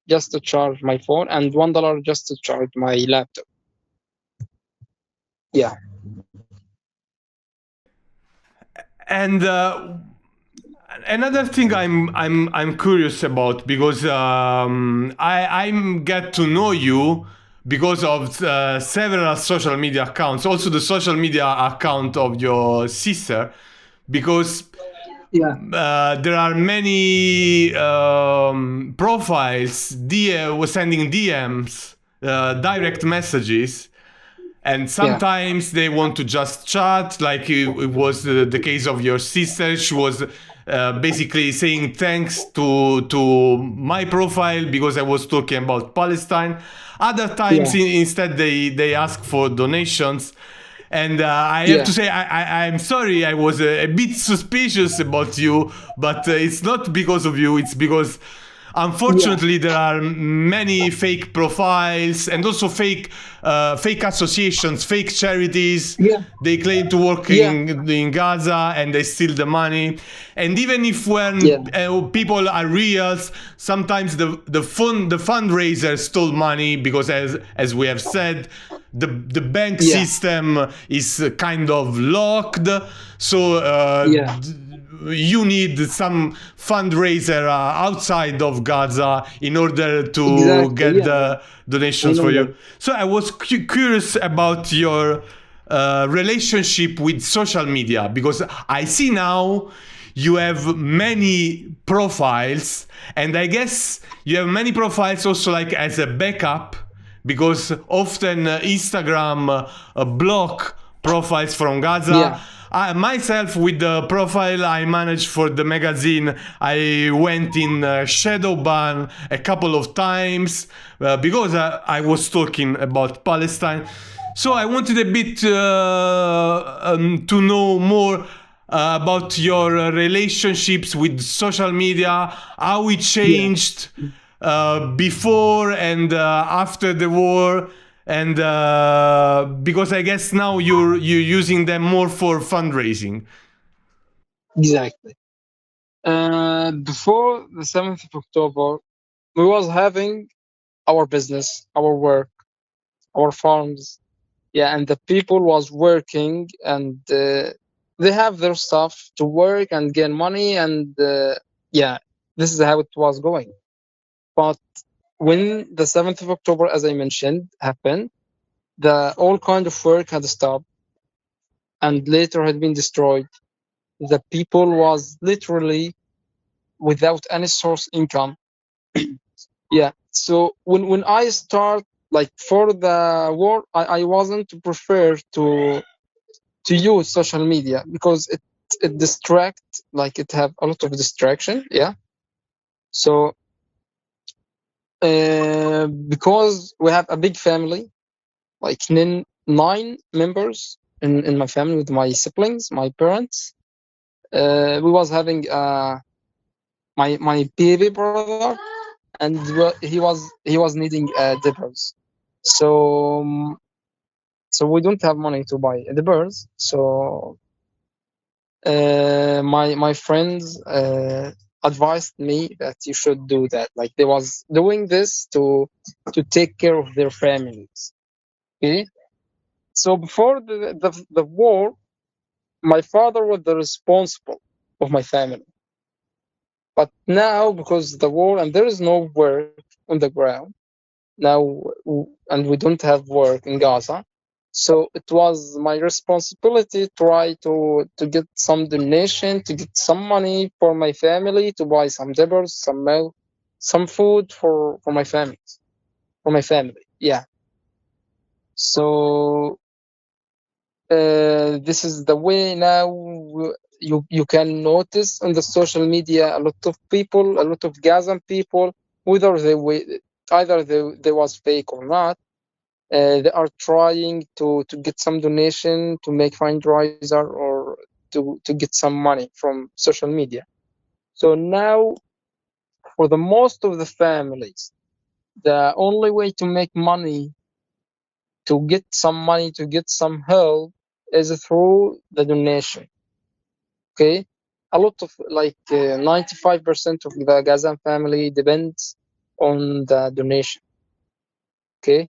just to charge my phone, and $1 just to charge my laptop. Yeah. And another thing I'm curious about, because I get to know you because of several social media accounts, also the social media account of your sister, because there are many profiles was sending DMs, direct messages, and sometimes they want to just chat, like it was the case of your sister. She was basically saying thanks to my profile because I was talking about Palestine. Other times instead they ask for donations. And I have to say, I'm sorry, I was a bit suspicious about you, but it's not because of you, it's because unfortunately there are many fake profiles and also fake associations, fake charities. They claim to work in Gaza and they steal the money. And even if when people are real, sometimes the fundraiser stole money because, as we have said, the bank system is kind of locked. So you need some fundraiser outside of Gaza in order to get the donations for you. So I was curious about your relationship with social media, because I see now you have many profiles, and I guess you have many profiles also like as a backup, because often Instagram block profiles from Gaza. I, myself, with the profile I managed for the magazine, I went in shadow ban a couple of times because I was talking about Palestine. So I wanted a bit to know more about your relationships with social media, how it changed before and after the war. And because I guess now you're using them more for fundraising. Exactly. Before the 7th of October, we was having our business, our work, our farms, and the people was working, and they have their stuff to work and gain money, and this is how it was going. But when the 7th of October, as I mentioned, happened, the all kind of work had stopped and later had been destroyed. The people was literally without any source income. So when I start, like, for the war, I wasn't prefer to use social media because it distract, like it have a lot of distraction. So because we have a big family, like 9 members in my family with my siblings, my parents, we was having my baby brother, and he was needing diapers. So we don't have money to buy diapers. So my friends advised me that you should do that. Like, they was doing this to take care of their families. Okay. So before the war, my father was the responsible of my family. But now, because of the war and there is no work on the ground now, and we don't have work in Gaza, so it was my responsibility to try to get some donation, to get some money for my family, to buy some diapers, some milk, some food for my family. So this is the way now. You can notice on the social media a lot of people, a lot of Gazan people, whether they was fake or not, They are trying to get some donation, to make fundraiser, or to get some money from social media. So now, for the most of the families, the only way to make money, to get some money, to get some help, is through the donation. Okay, a lot of 95% of the Gazan family depends on the donation. Okay,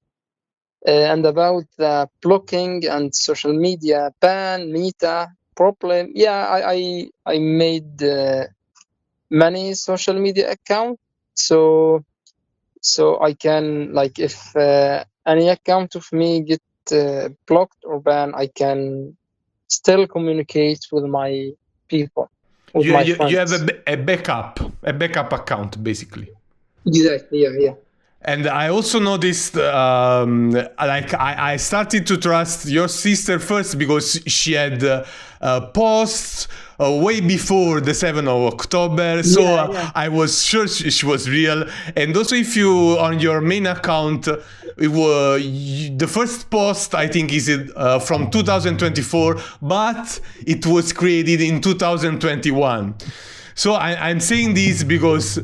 and about the blocking and social media ban, Meta problem. Yeah, I made many social media accounts, so I can, like, if any account of me get blocked or banned, I can still communicate with my people, with my You have friends. a backup account basically. Exactly. Yeah. And I also noticed, like, I started to trust your sister first because she had posts way before the 7th of October. So Yeah. I was sure she was real. And also, if you, on your main account, the first post, I think, is from 2024, but it was created in 2021. So I'm saying this because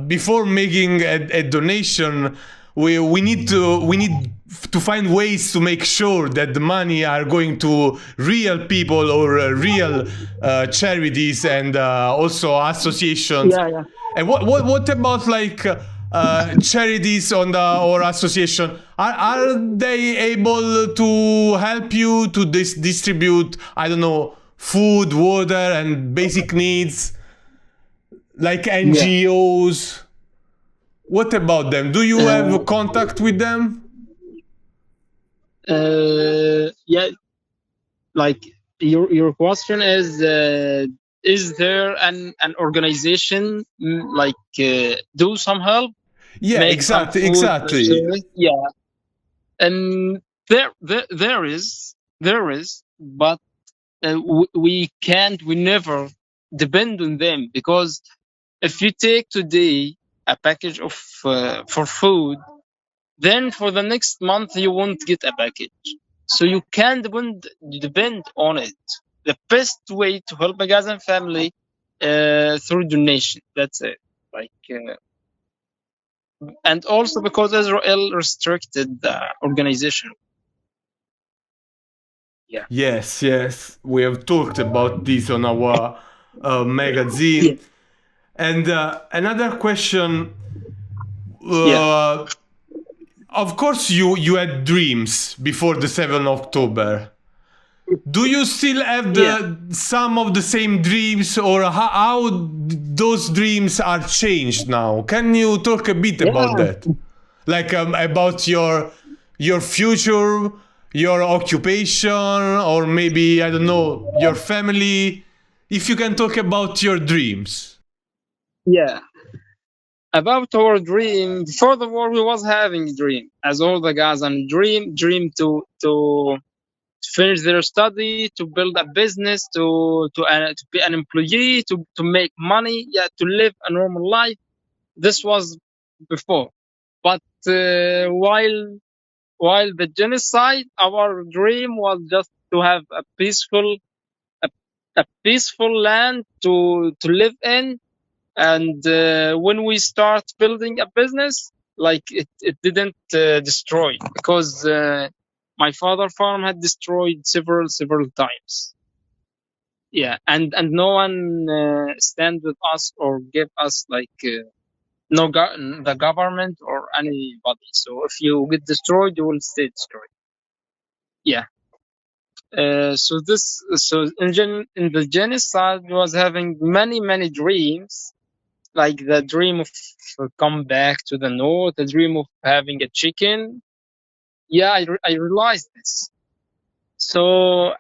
before making a donation, we need to find ways to make sure that the money are going to real people or real charities and also associations. Yeah. And what about like charities on the or association? Are they able to help you to distribute, I don't know, food, water, and basic needs, like Yeah. NGOs? What about them? Do you Uh, have contact with them? yeah. Like, your question is there an organization, like, do some help, Yeah, make some exactly, food exactly. service? Yeah, and there is, but we never depend on them, because if you take today a package of for food, then for the next month you won't get a package, so you can depend on it. The best way to help a Gazan family, through donation. That's it. Like, and also because Israel restricted the organization. Yeah. Yes, yes. We have talked about this on our Yeah. magazine. And another question. Yeah. Uh, of course, you had dreams before the 7th of October. Do you still have Yeah. some of the same dreams, or how those dreams are changed now? Can you talk a bit about Yeah. that? Like about your future, your occupation, or maybe, I don't know, your family. If you can talk about your dreams. Yeah. About our dream, before the war, we was having a dream, as all the guys, and dream to finish their study, to build a business, to be an employee, to make money, yeah, to live a normal life. This was before, but while the genocide, our dream was just to have a, a peaceful land to live in. And when we start building a business, like, it didn't destroy, because my father farm had destroyed several times. Yeah, and no one stand with us or give us, like, the government or anybody. So if you get destroyed, you will stay destroyed. Yeah. So in the genocide, was having many dreams, like the dream of come back to the north, the dream of having a chicken. Yeah, I realized this. So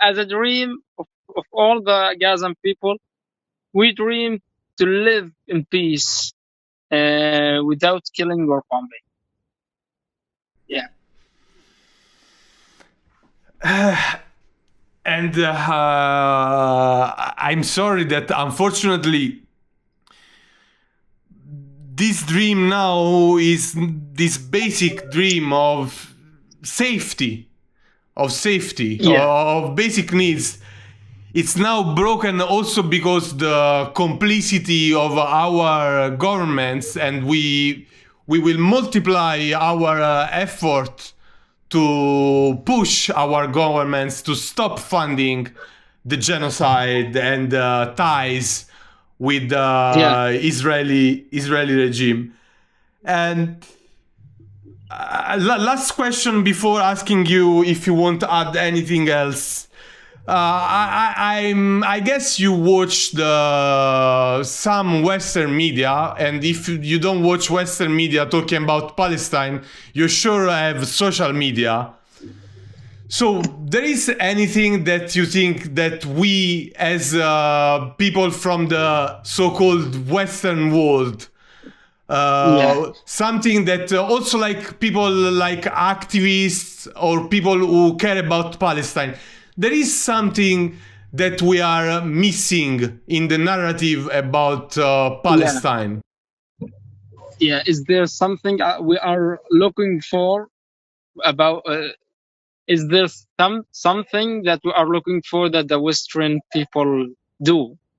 as a dream of all the Gazan people, we dream to live in peace, without killing or bombing. Yeah. And I'm sorry that unfortunately this dream now is this basic dream of safety, Yeah. of basic needs. It's now broken also because the complicity of our governments, and we will multiply our effort to push our governments to stop funding the genocide and ties with the Yeah. Israeli regime. And last question before asking you if you want to add anything else. I guess you watch some Western media, and if you don't watch Western media talking about Palestine, you sure have social media. So there is anything that you think that we as people from the so-called Western world, Yeah. something that also like people like activists or people who care about Palestine, there is something that we are missing in the narrative about Yeah. Palestine. Yeah. Is there something we are looking for about? Is there something that we are looking for that the Western people do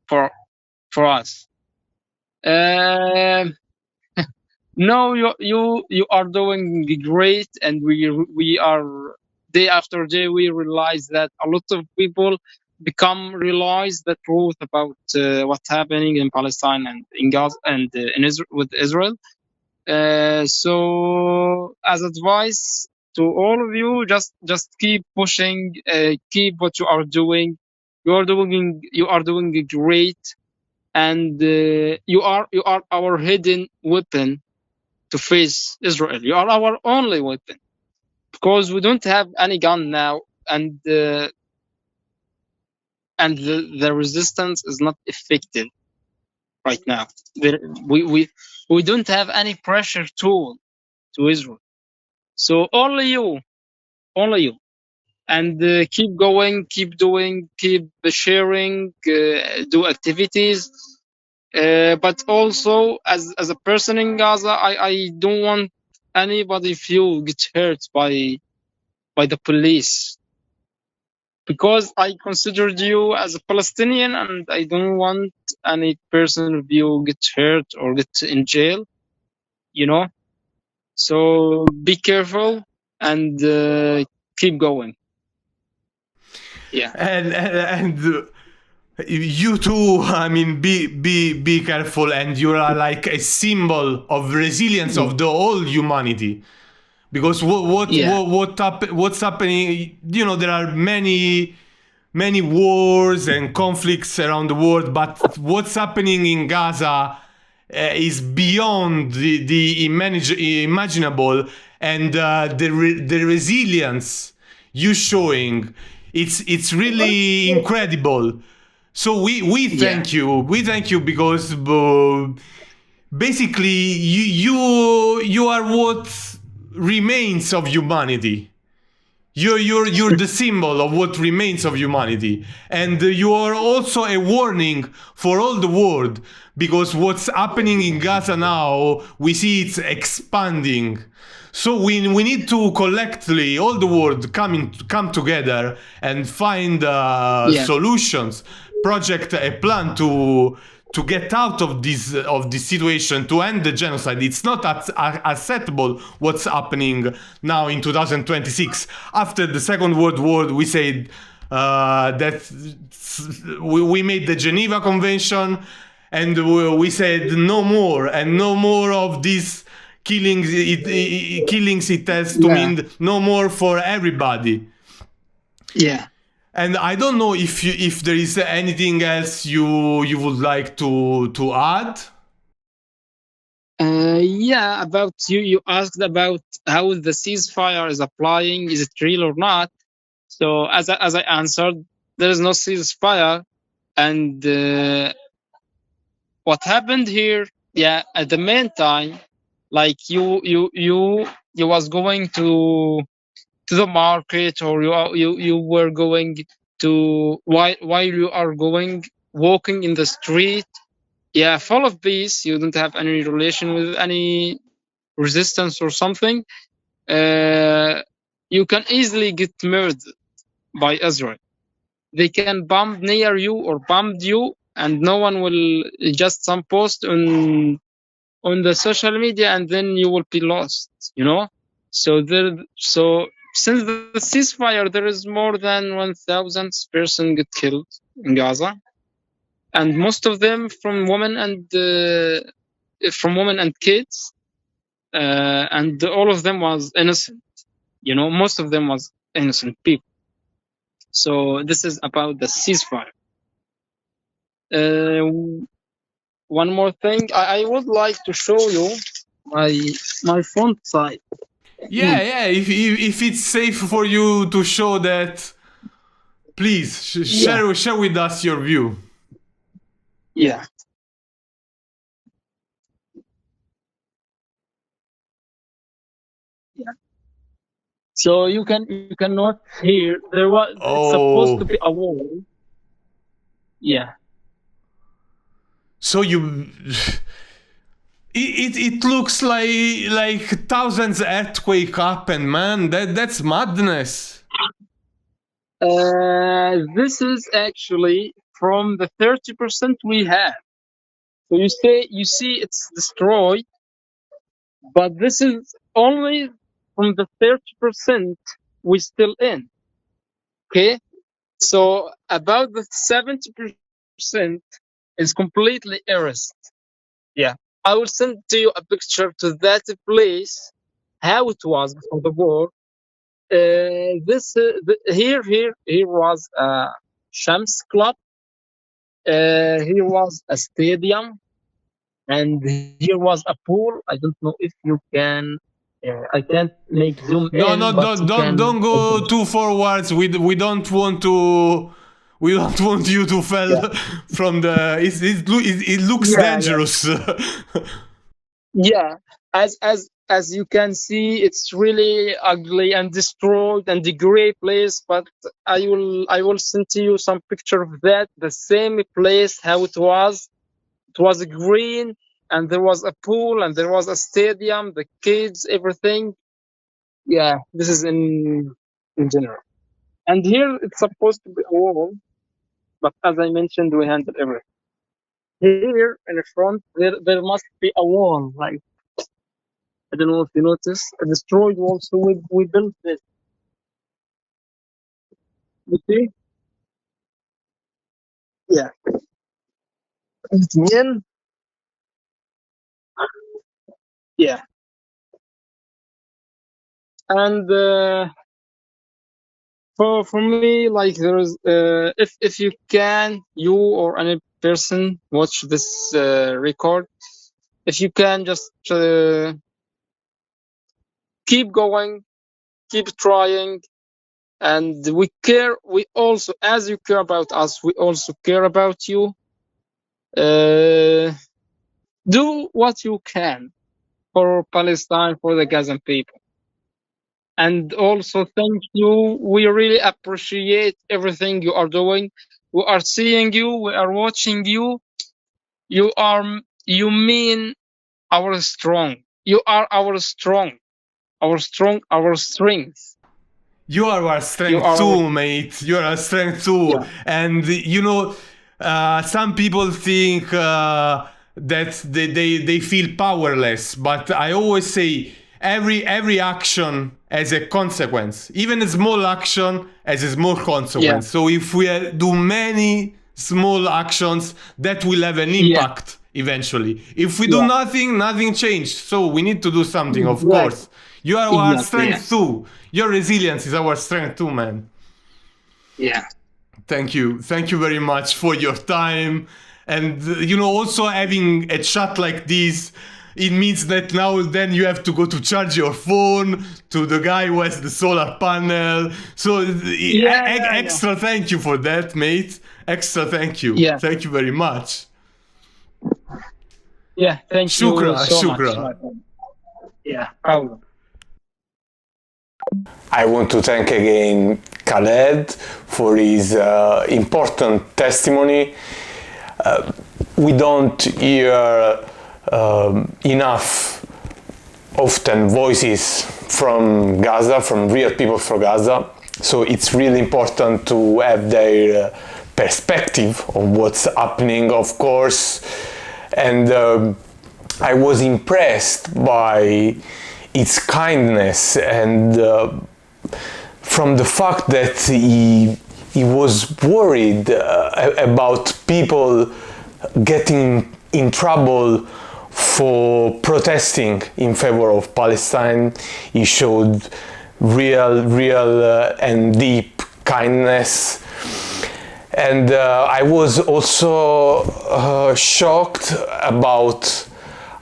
for us? Um No, you are doing great, and we are day after day we realize that a lot of people realize the truth about what's happening in Palestine and in Gaza and in Israel with Israel. So as advice to all of you, just keep pushing, keep what you are doing. You are doing great, and you are our hidden weapon to face Israel. You are our only weapon because we don't have any gun now, and the resistance is not effective right now. We don't have any pressure tool to Israel. So only you, and keep going, keep doing, keep sharing, do activities. But also, as a person in Gaza, I don't want anybody feel get hurt by the police, because I considered you as a Palestinian, and I don't want any person of you get hurt or get in jail, you know. So be careful and keep going. Yeah. And you too, I mean, be careful, and you are like a symbol of resilience of the whole humanity. Because Yeah. what's happening, you know, there are many wars and conflicts around the world, but what's happening in Gaza is beyond the imaginable, and the resilience you showing, it's really incredible. So we thank you. We thank you because basically you are what remains of humanity. You're the symbol of what remains of humanity, and you are also a warning for all the world, because what's happening in Gaza now, we see it's expanding. So we need to collectively, all the world, come together and find solutions, project a plan to get out of this situation, to end the genocide. It's not acceptable what's happening now in 2026. After the Second World War, we said that we made the Geneva Convention, and we said no more, and no more of these killings. It has to mean no more for everybody. Yeah. And I don't know if there is anything else you would like to add. Yeah, about you asked about how the ceasefire is applying. Is it real or not? So as I answered, there is no ceasefire, and what happened here? Yeah, at the meantime, like you was going to the market, or you were going to while you are going walking in the street, Yeah, full of peace. You don't have any relation with any resistance or something. You can easily get murdered by Israel. They can bomb near you or bomb you, and no one will just some post on the social media, and then you will be lost. So since the ceasefire, there is more than 1,000 person get killed in Gaza, and most of them from women and kids, and all of them was innocent. Most of them was innocent people. So this is about the ceasefire. One more thing, I would like to show you my font size. Yeah. If it's safe for you to show that, please share with us your view. Yeah. So you can note here it's supposed to be a wall. Yeah. So it looks like thousands earthquake happen, man. That's madness. This is actually from the 30% we have. So you see it's destroyed, but this is only from the 30% we still in. Okay, so about the 70% is completely erased. Yeah, I will send to you a picture to that place, how it was before the war. Here was a Shams club. Here was a stadium, and here was a pool. I don't know if you can. I can't make zoom No, in. no, But don't go too forwards. We don't want to. We don't want you to fall from the. It looks dangerous. Yeah, as you can see, it's really ugly and destroyed and the gray place. But I will send to you some picture of that. The same place how it was. It was green, and there was a pool, and there was a stadium, the kids, everything. Yeah, this is in general. And here it's supposed to be a wall, but as I mentioned, we handle everything. Here in the front, there must be a wall. Like, I don't know if you notice, a destroyed wall. So we built this. You see? Yeah. It's in. Yeah. And for me, like there's if you can, you or any person watch this record, if you can just keep going, keep trying, and we care. We also, as you care about us, we also care about you. Do what you can for Palestine, for the Gazan people. And also, thank you. We really appreciate everything you are doing. We are seeing you. We are watching you. You mean our strong. You are our strong. Our strength. You are our strength too, mate. You are our strength too. Yeah. And some people think that they feel powerless, but I always say every action has a consequence. Even a small action has a small consequence. So if we do many small actions, that will have an impact eventually. If we do nothing changes. So we need to do something, of course. You are our strength too. Your resilience is our strength too, man. Yeah. Thank you very much for your time. And also having a chat like this, it means that now then you have to go to charge your phone to the guy who has the solar panel. So extra thank you for that, mate. Extra thank you. Yeah. Thank you very much. Yeah, thank you so much. Yeah, problem. I want to thank again Khaled for his important testimony. we don't hear enough often voices from Gaza, from real people from Gaza. So it's really important to have their perspective on what's happening, of course. And I was impressed by its kindness, and from the fact that he was worried about people getting in trouble for protesting in favor of Palestine. He showed real and deep kindness. And I was also shocked about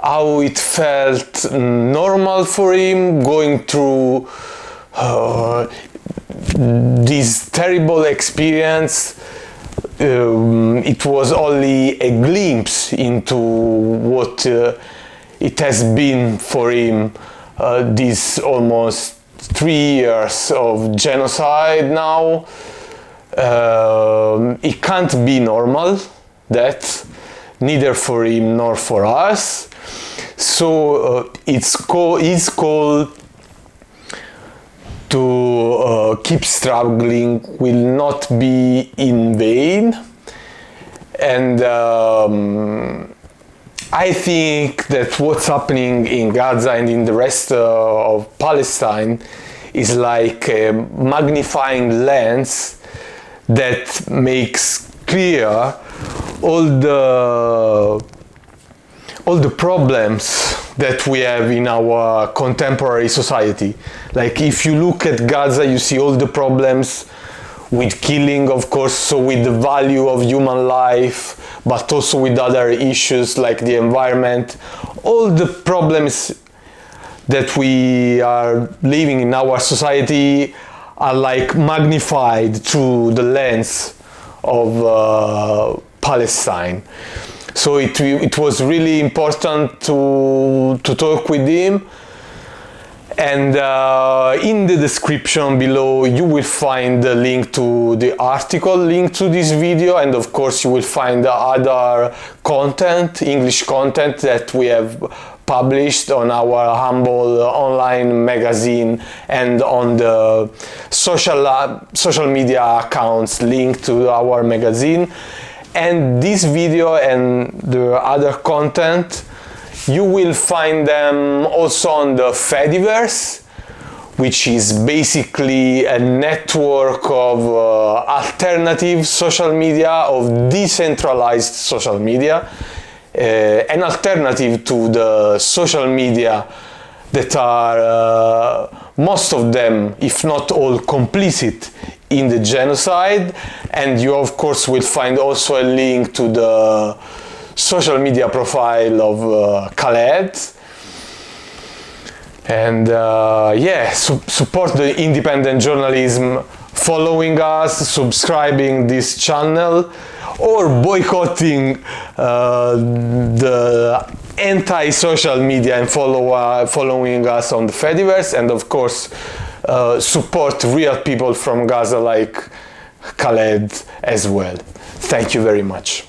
how it felt normal for him going through this terrible experience. It was only a glimpse into what it has been for him, these almost 3 years of genocide now. It can't be normal, that, neither for him nor for us. So his call to keep struggling will not be in vain. And I think that what's happening in Gaza and in the rest of Palestine is like a magnifying lens that makes clear all the problems that we have in our contemporary society. Like, if you look at Gaza, you see all the problems with killing, of course, so with the value of human life, but also with other issues like the environment. All the problems that we are living in our society are like magnified through the lens of Palestine. So it was really important to talk with him. And in the description below you will find the link to the article linked to this video, and of course you will find the other content, English content, that we have published on our humble online magazine and on the social media accounts linked to our magazine. And this video and the other content, you will find them also on the Fediverse, which is basically a network of alternative social media, of decentralized social media, an alternative to the social media that are most of them, if not all, complicit in the genocide. And you of course will find also a link to the social media profile of Khaled'S. And yeah, support the independent journalism, following us, subscribing this channel, or boycotting the anti-social media and following us on the Fediverse. And of course support real people from Gaza like Khaled as well. Thank you very much.